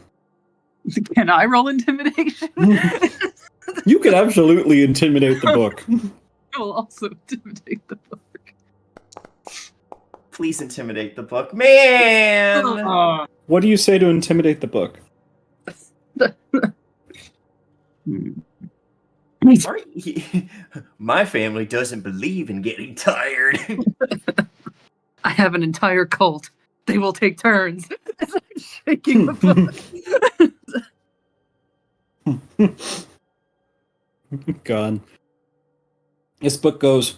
Can I roll intimidation? You could absolutely intimidate the book. I will also intimidate the book. Please intimidate the book, man. What do you say to intimidate the book? My family doesn't believe in getting tired. I have an entire cult. They will take turns. Shaking the book. God. This book goes,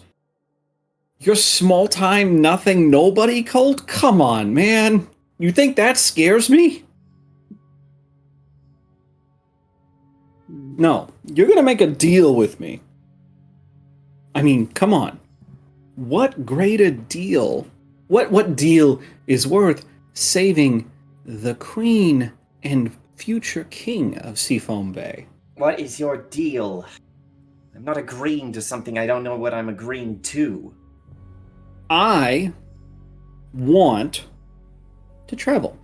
"Your small time nothing nobody cult? Come on, man. You think that scares me? No, you're gonna make a deal with me. I mean, come on. What greater deal? What deal is worth saving the queen and future king of Seafoam Bay? What is your deal? I'm not agreeing to something I don't know what I'm agreeing to. I want to travel.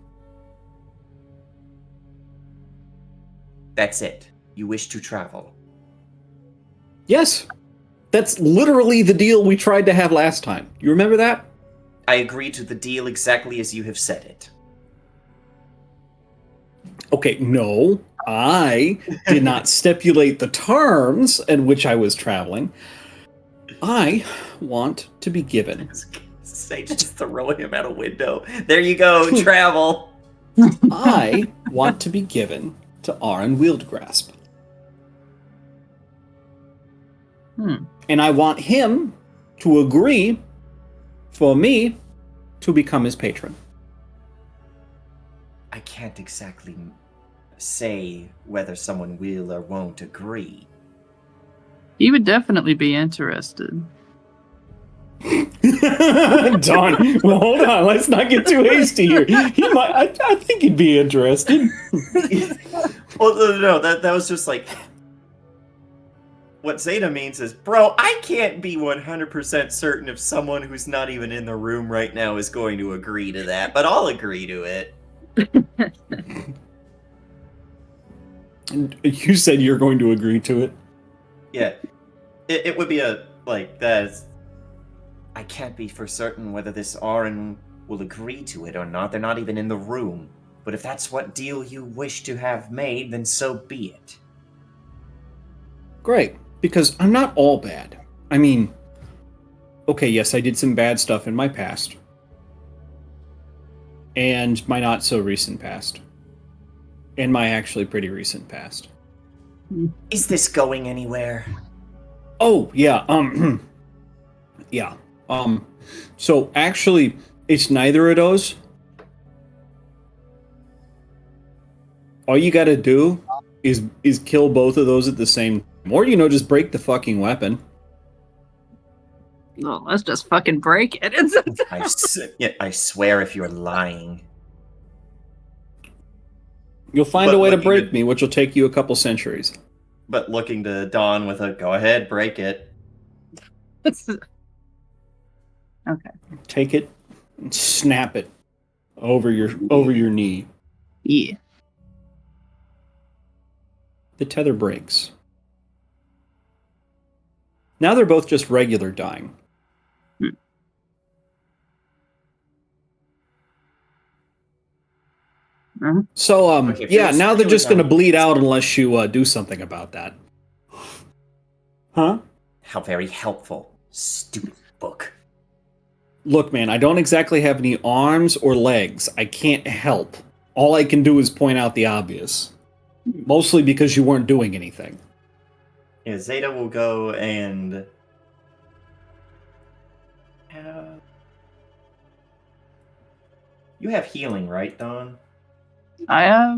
That's it. You wish to travel. Yes. That's literally the deal we tried to have last time. You remember that? I agree to the deal exactly as you have said it. Okay, no. I did not stipulate the terms in which I was traveling. I want to be given. Say, just throw him out a window. There you go, travel. I want to be given to Aron Wieldgrasp. And I want him to agree for me to become his patron. I can't exactly say whether someone will or won't agree. He would definitely be interested. Don, well, hold on. Let's not get too hasty here. He might. I think he'd be interested. Well, no, that was just like what Zeta means is, bro, I can't be 100% certain if someone who's not even in the room right now is going to agree to that, but I'll agree to it. And you said you're going to agree to it. Yeah, it would be a like that. I can't be for certain whether this Arin will agree to it or not. They're not even in the room. But if that's what deal you wish to have made, then so be it. Great, because I'm not all bad. I mean, okay, yes, I did some bad stuff in my past. And my not so recent past. And my actually pretty recent past. Is this going anywhere? Oh, yeah, yeah. So actually, it's neither of those. All you gotta do is kill both of those at the same time. Or, just break the fucking weapon. Well, let's just fucking break it. I swear if you're lying. You'll find But a way to looking break at- me, which will take you a couple centuries. But looking to Dawn with a go ahead, break it. Okay. Take it and snap it over your knee. Yeah. The tether breaks. Now they're both just regular dying. So, Okay, yeah, feels now they're really just going to dumb. bleed out unless you do something about that. Huh? How very helpful. Stupid book. Look, man, I don't exactly have any arms or legs. I can't help. All I can do is point out the obvious. Mostly because you weren't doing anything. Yeah, Zeta will go and... You have healing, right, Dawn? I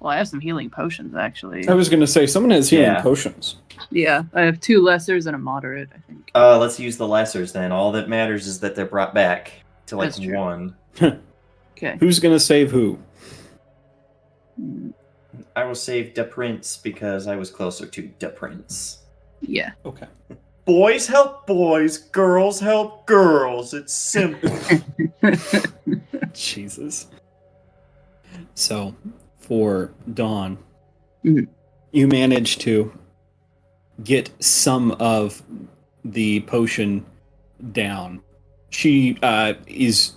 have some healing potions actually. I was going to say, someone has healing Yeah. potions. Yeah, I have 2 lessers and a moderate, I think. Let's use the lessers then. All that matters is that they're brought back to like That's true. 1. Okay. Who's going to save who? I will save Da Prince because I was closer to Da Prince. Yeah. Okay. Boys help boys, girls help girls. It's simple. Jesus. So, for Dawn, Mhm. you manage to get some of the potion down. She is...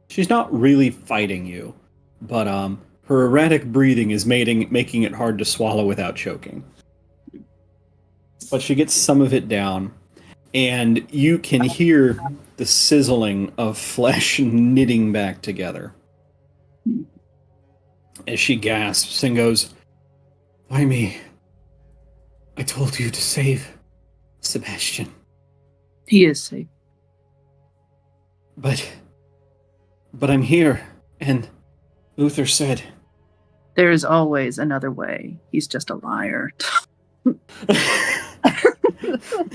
she's not really fighting you, but her erratic breathing is making it hard to swallow without choking. But she gets some of it down, and you can hear the sizzling of flesh knitting back together. As she gasps and goes, "Why me? I told you to save Sebastian." He is safe. But I'm here, and Uther said... There is always another way. He's just a liar.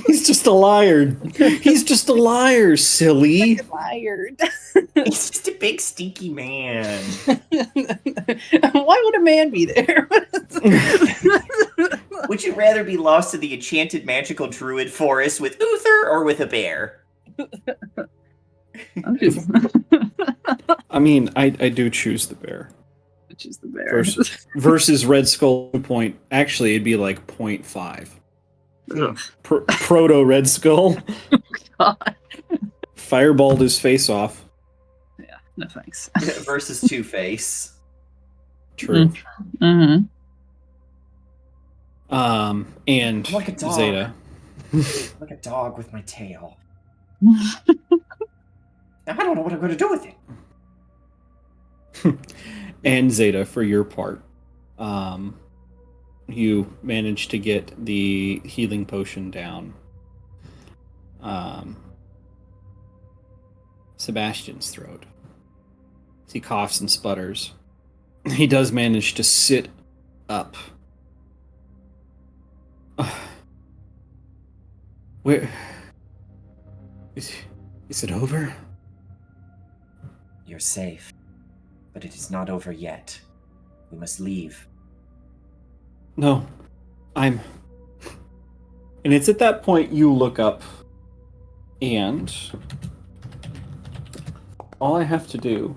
He's just a liar. He's just a liar, silly. Liar. He's just a big stinky man. Why would a man be there? Would you rather be lost to the enchanted magical druid forest with Uther or with a bear? I'm just I mean, I do choose the bear. choose the bear. Versus Red Skull point. Actually, it'd be like 0.5. Ugh. Proto Red Skull. God. Fireballed his face off. Yeah, no thanks. Versus Two-Face. True. Mm-hmm. I'm And like a dog. Zeta. Like a dog with my tail. I don't know what I'm going to do with it. And Zeta, for your part, you managed to get the healing potion down. Sebastian's throat. As he coughs and sputters, he does manage to sit up. Where is it over? You're safe, but it is not over yet. We must leave. No, I'm. And it's at that point you look up, and all I have to do.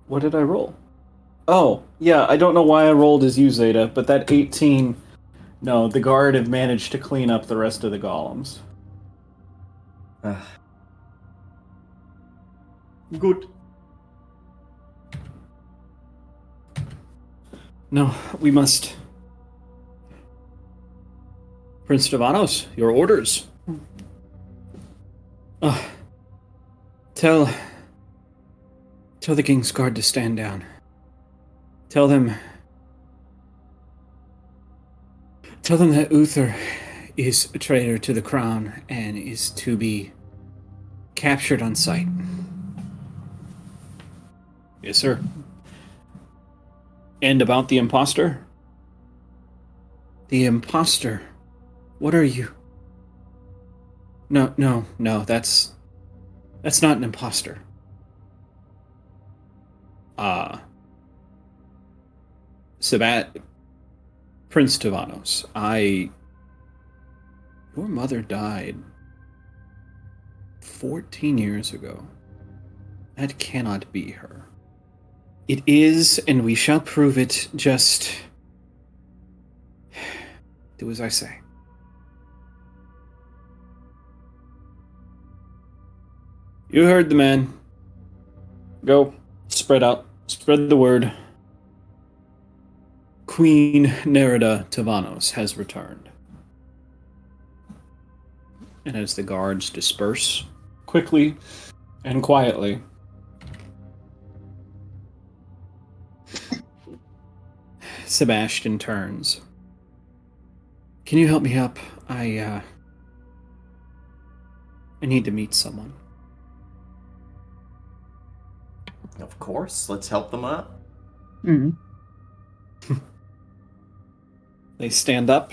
What did I roll? Oh, yeah, I don't know why I rolled as you, Zeta, but that 18. No, the guard have managed to clean up the rest of the golems. Good. No, we must. Prince Stavanos, your orders. Tell the King's Guard to stand down. Tell them that Uther is a traitor to the crown and is to be captured on sight. Yes, sir. And about the imposter? The imposter? What are you? No, that's not an imposter. Prince Stavanos, your mother died 14 years ago. That cannot be her. It is, and we shall prove it. Just do as I say. You heard the man. Go. Spread out. Spread the word. Queen Nerida Tavanos has returned. And as the guards disperse, quickly and quietly, Sebastian turns. Can you help me up? I need to meet someone. Of course, let's help them up. Mm. They stand up.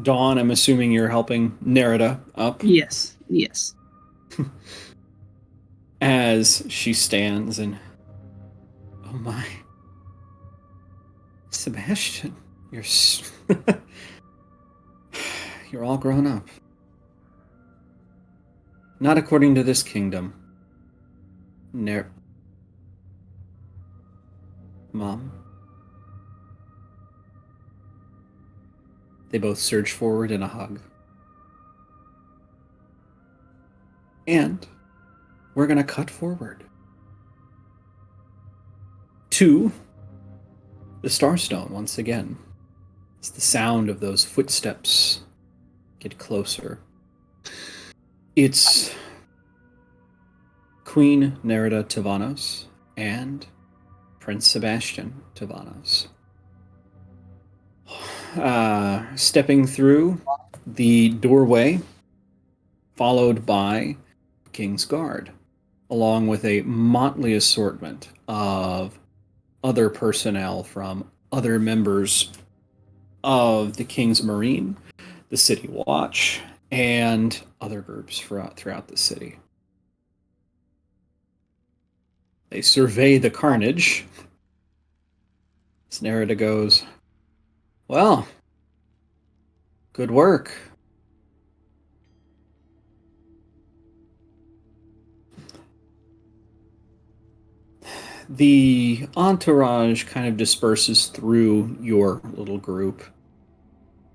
Dawn, I'm assuming you're helping Nerida up. Yes. As she stands and... Oh my... Sebastian, you're... You're all grown up. Not according to this kingdom. Mom? They both surge forward in a hug. And we're going to cut forward to the Starstone once again. It's the sound of those footsteps get closer. It's Queen Nerida Tavanos and Prince Sebastian Tavanos. Stepping through the doorway, followed by King's Guard, along with a motley assortment of other personnel from other members of the King's Marine, the City Watch, and other groups throughout the city. They survey the carnage. As Nerida goes, well, good work. The entourage kind of disperses through your little group,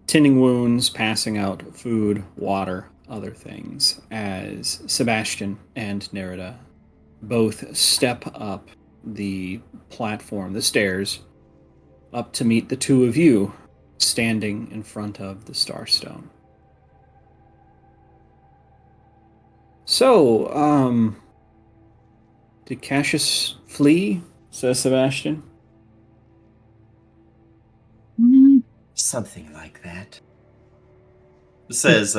tending wounds, passing out food, water, other things, as Sebastian and Nerida both step up the platform, the stairs, up to meet the two of you standing in front of the Starstone. So, did Cassius flee? Says Sebastian. Something like that. Says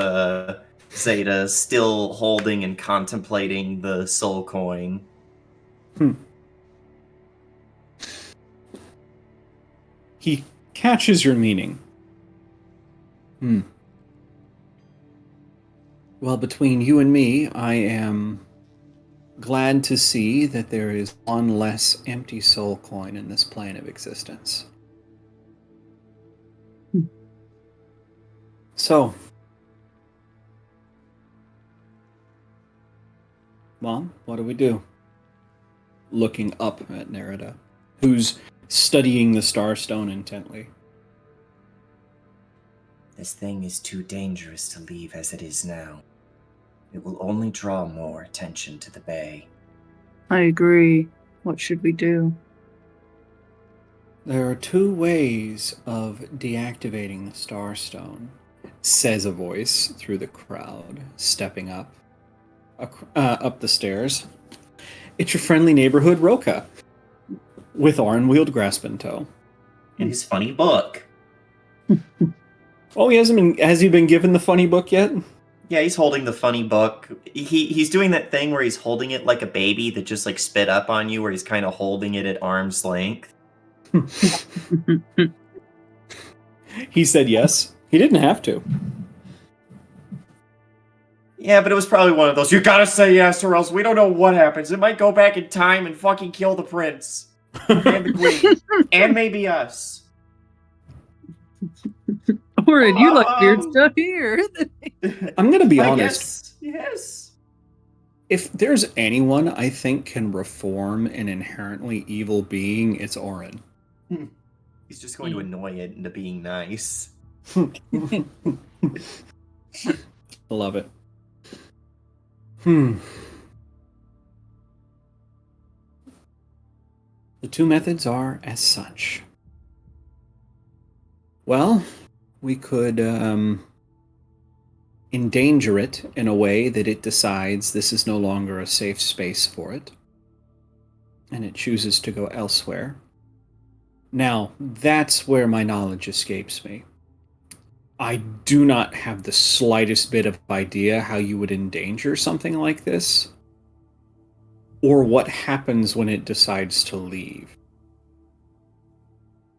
Zeta, still holding and contemplating the soul coin. He catches your meaning. Well, between you and me, I am glad to see that there is one less empty soul coin in this plane of existence. So, Mom, what do we do? Looking up at Nerida, who's studying the Starstone intently. This thing is too dangerous to leave as it is now. It will only draw more attention to the bay. I agree. What should we do? There are two ways of deactivating the Starstone, says a voice through the crowd, stepping up the stairs. It's your friendly neighborhood Roka, with Arn-wheeled grasp in tow. And his funny book. Oh, has he been given the funny book yet? Yeah, he's holding the funny book. He's doing that thing where he's holding it like a baby that just like spit up on you, where he's kind of holding it at arm's length. He said yes. He didn't have to. Yeah, but it was probably one of those, you gotta say yes or else we don't know what happens. It might go back in time and fucking kill the prince. And the queen. And maybe us. Orin, you like weird stuff here. I'm going to be I honest. guess, yes. If there's anyone I think can reform an inherently evil being, it's Orin. He's just going to annoy it into being nice. Love it. The two methods are as such. Well, we could endanger it in a way that it decides this is no longer a safe space for it, and it chooses to go elsewhere. Now, that's where my knowledge escapes me. I do not have the slightest bit of idea how you would endanger something like this, or what happens when it decides to leave.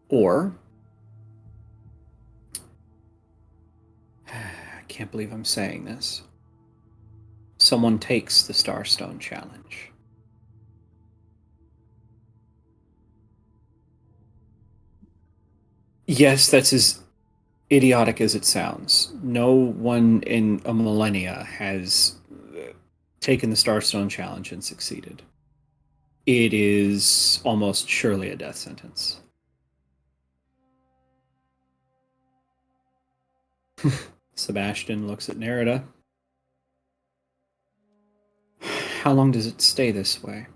Or, I can't believe I'm saying this, someone takes the Starstone Challenge. Yes, that's as idiotic as it sounds. No one in a millennia has taken the Starstone Challenge and succeeded. It is almost surely a death sentence. Sebastian looks at Nerida. How long does it stay this way?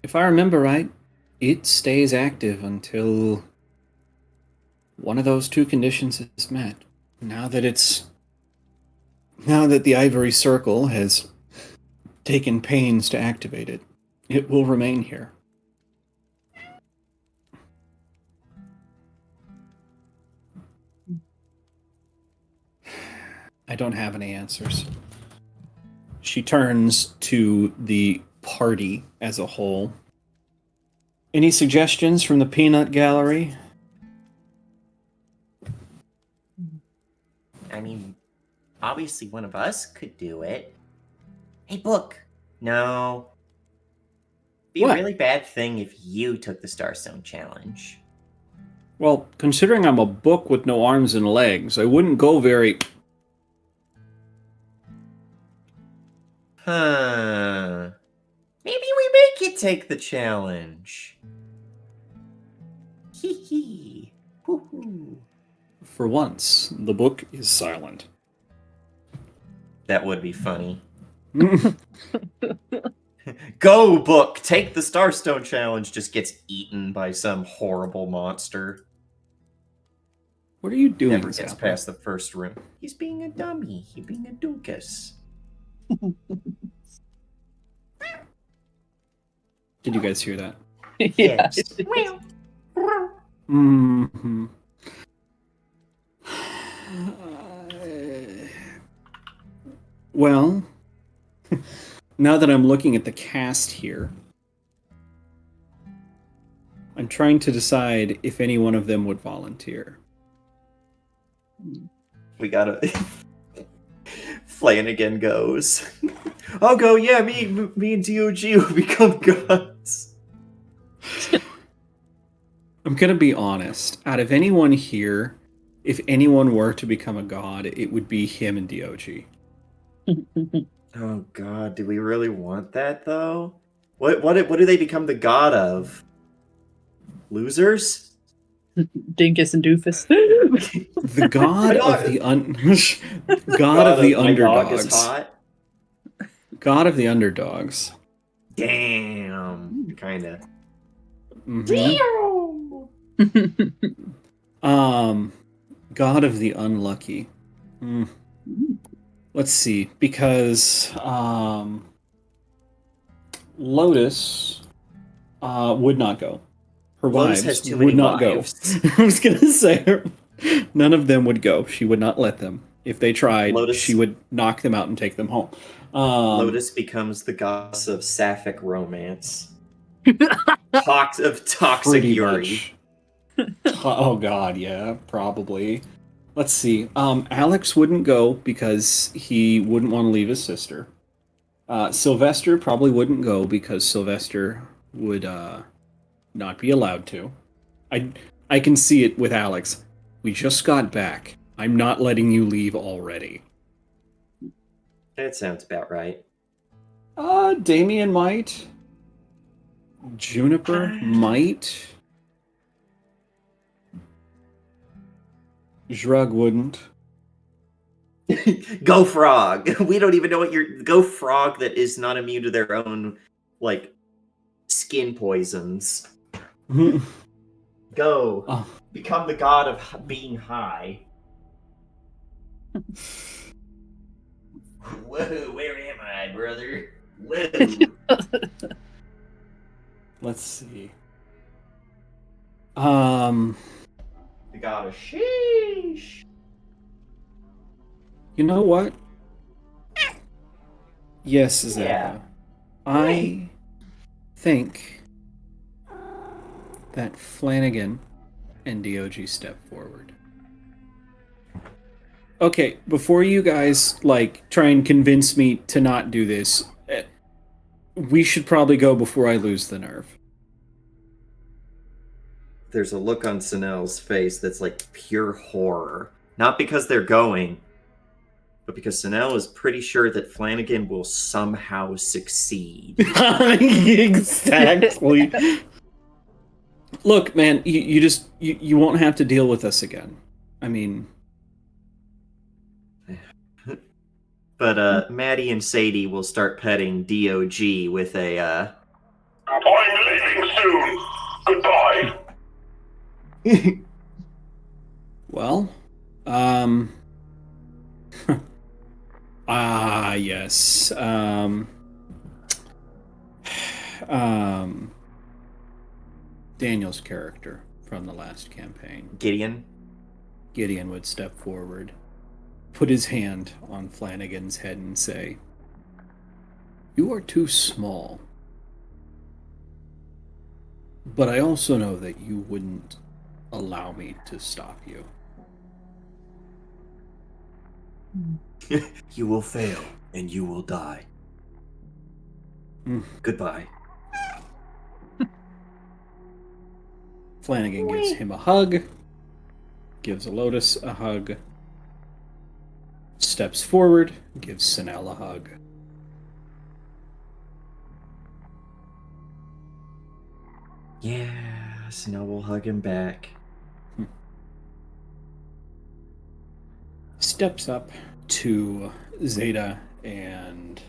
If I remember right, it stays active until one of those two conditions is met. Now that the Ivory Circle has taken pains to activate it, it will remain here. I don't have any answers. She turns to the party as a whole. Any suggestions from the peanut gallery? I mean, obviously one of us could do it. Hey, Book. No. Be What? a really bad thing if you took the Starstone Challenge. Well, considering I'm a book with no arms and legs, I wouldn't go very... Huh. Maybe we make you take the challenge. Hee hee. Hoo-hoo. For once, the book is silent. That would be funny. Go, Book! Take the Starstone Challenge. Just gets eaten by some horrible monster. What are you doing, Never gets Zappa? past the first room. He's being a dummy. He's being a dunkus. Did you guys hear that? Yes. Mm-hmm. Well, now that I'm looking at the cast here, I'm trying to decide if any one of them would volunteer. We gotta. Flanagan goes. I'll go. Yeah, me and DOG will become gods. I'm gonna be honest. Out of anyone here, if anyone were to become a god, it would be him and DOG. Oh God, do we really want that though? What do they become the god of? Losers? Dinkus and Doofus. The god of the god of the my dog is underdogs. hot. God of the underdogs. Damn, kinda. God of the unlucky. Let's see, because Lotus would not go. Her Lotus wives has too would many not wives. go. I was gonna say none of them would go. She would not let them. If they tried, Lotus- she would knock them out and take them home. Lotus becomes the goddess of sapphic romance. Toxic pretty Yuri. much. Oh god, yeah, probably. Let's see. Alex wouldn't go because he wouldn't want to leave his sister. Sylvester probably wouldn't go because Sylvester would not be allowed to. I can see it with Alex. We just got back. I'm not letting you leave already. That sounds about right. Damien might. Juniper might. Shrug wouldn't. Go Frog. We don't even know what your Go Frog that is not immune to their own like skin poisons. Go. Oh. Become the god of being high. Whoa, where am I, brother? Whoa. Let's see. The god of sheesh. You know what? Yes, Zappa. Yeah. I think that Flanagan and DOG step forward. Okay, before you guys try and convince me to not do this, we should probably go before I lose the nerve. There's a look on Sanel's face that's like pure horror. Not because they're going, but because Sanel is pretty sure that Flanagan will somehow succeed. Exactly. Look, man, you won't have to deal with us again. I mean, But Maddie and Sadie will start petting DOG with a I'm leaving soon. Goodbye. well, yes. Daniel's character from the last campaign. Gideon. Gideon would step forward, put his hand on Flanagan's head and say, "You are too small. But I also know that you wouldn't allow me to stop you." You will fail, and you will die. Goodbye. Flanagan gives him a hug, gives Lotus a hug, steps forward, gives Sanel a hug. Yeah, Sanel will hug him back. Steps up to Zeta and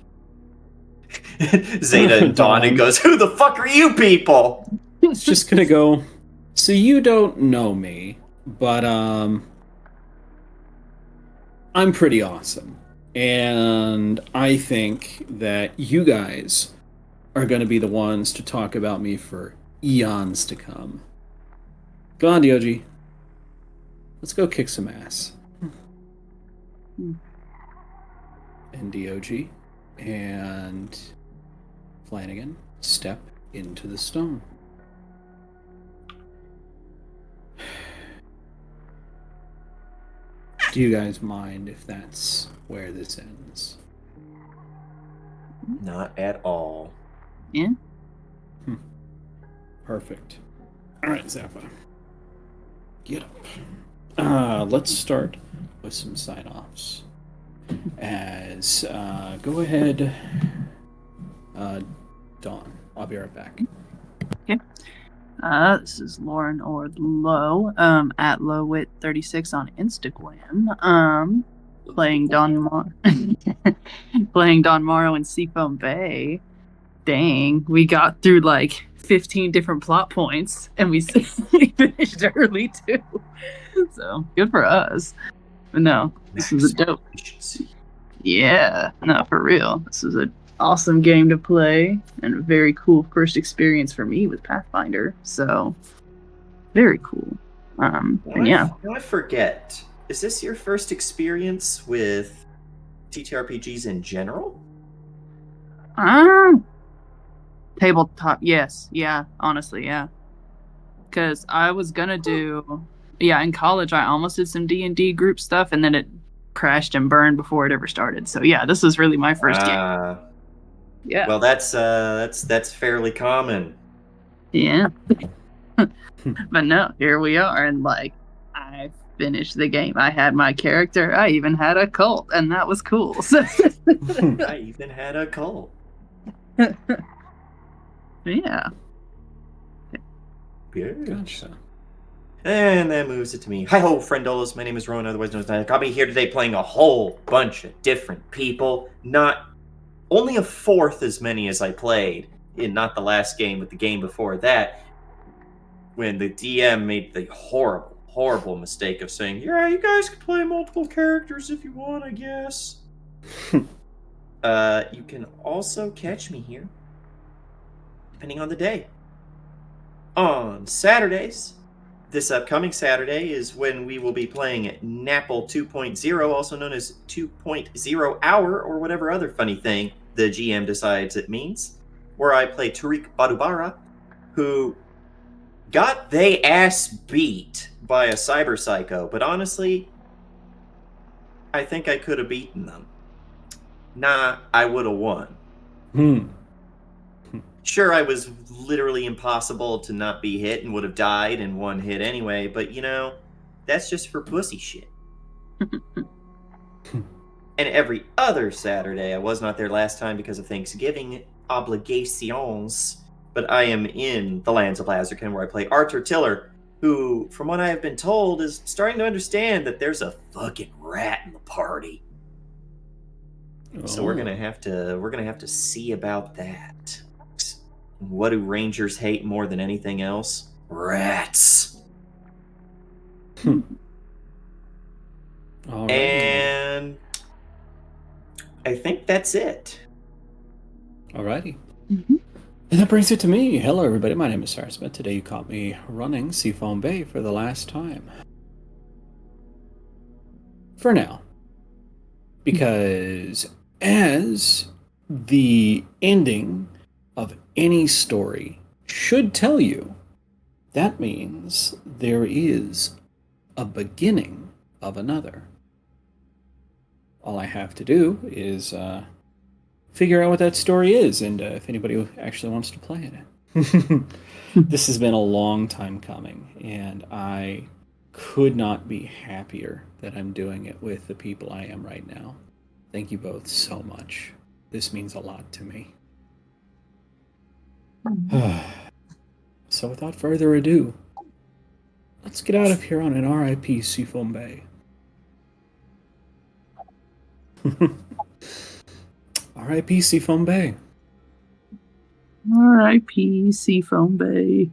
Zeta and Dawn and goes, "Who the fuck are you people?" it's just gonna go, "So you don't know me, but I'm pretty awesome. And I think that you guys are gonna be the ones to talk about me for eons to come. Go on, Dioji. Let's go kick some ass." And DOG and Flanagan step into the stone. Do you guys mind if that's where this ends? Not at all. Yeah. Perfect. All right, Zappa. Get up. Let's start with some sign-offs. As go ahead, Dawn. I'll be right back. This is Lauren or Low, at lowwit36 on Instagram. Playing playing Don Morrow in Seafoam Bay. Dang, we got through like 15 different plot points, and we finished early too. So good for us. But no, this is a dope. Efficiency. Yeah, no, for real. This is an awesome game to play and a very cool first experience for me with Pathfinder. So very cool. And yeah. I forget. Is this your first experience with TTRPGs in general? Tabletop, yes, yeah, honestly, yeah. Because I was gonna do, yeah, in college I almost did some D&D group stuff, and then it crashed and burned before it ever started. So yeah, this is really my first game. Yeah. Well, that's fairly common. Yeah. But no, here we are, and like I finished the game. I had my character. I even had a cult, and that was cool. So I even had a cult. yeah. Good. Gotcha. And that moves it to me. Hi ho, friendolas. My name is Rowan, otherwise known as Nine. Got me here today playing a whole bunch of different people. Not only a fourth as many as I played in not the last game, but the game before that, when the DM made the horrible mistake of saying, "Yeah, you guys can play multiple characters if you want, I guess." You can also catch me here, depending on the day. On Saturdays, this upcoming Saturday is when we will be playing Napple 2.0, also known as 2.0 Hour, or whatever other funny thing the GM decides it means, where I play Tariq Badubara, who got they ass beat by a cyber psycho, but honestly, I think I could have beaten them. Nah, I would have won. Sure, I was literally impossible to not be hit and would have died in one hit anyway, but you know, that's just for pussy shit. And every other Saturday, I was not there last time because of Thanksgiving obligations, but I am in the lands of Lazarkin where I play Arthur Tiller, who, from what I have been told, is starting to understand that there's a fucking rat in the party. So we're gonna have to see about that. What do Rangers hate more than anything else? Rats. All right. And I think that's it. Alrighty. And that brings it to me. Hello, everybody. My name is Sarah Smith. Today you caught me running Seafoam Bay for the last time. For now. Because as the ending of any story should tell you, that means there is a beginning of another. All I have to do is figure out what that story is, and if anybody actually wants to play it. This has been a long time coming, and I could not be happier that I'm doing it with the people I am right now. Thank you both so much. This means a lot to me. So without further ado, let's get out of here on an R.I.P. Seafoam Bay. R.I.P. Seafoam Bay. R.I.P. Seafoam Bay.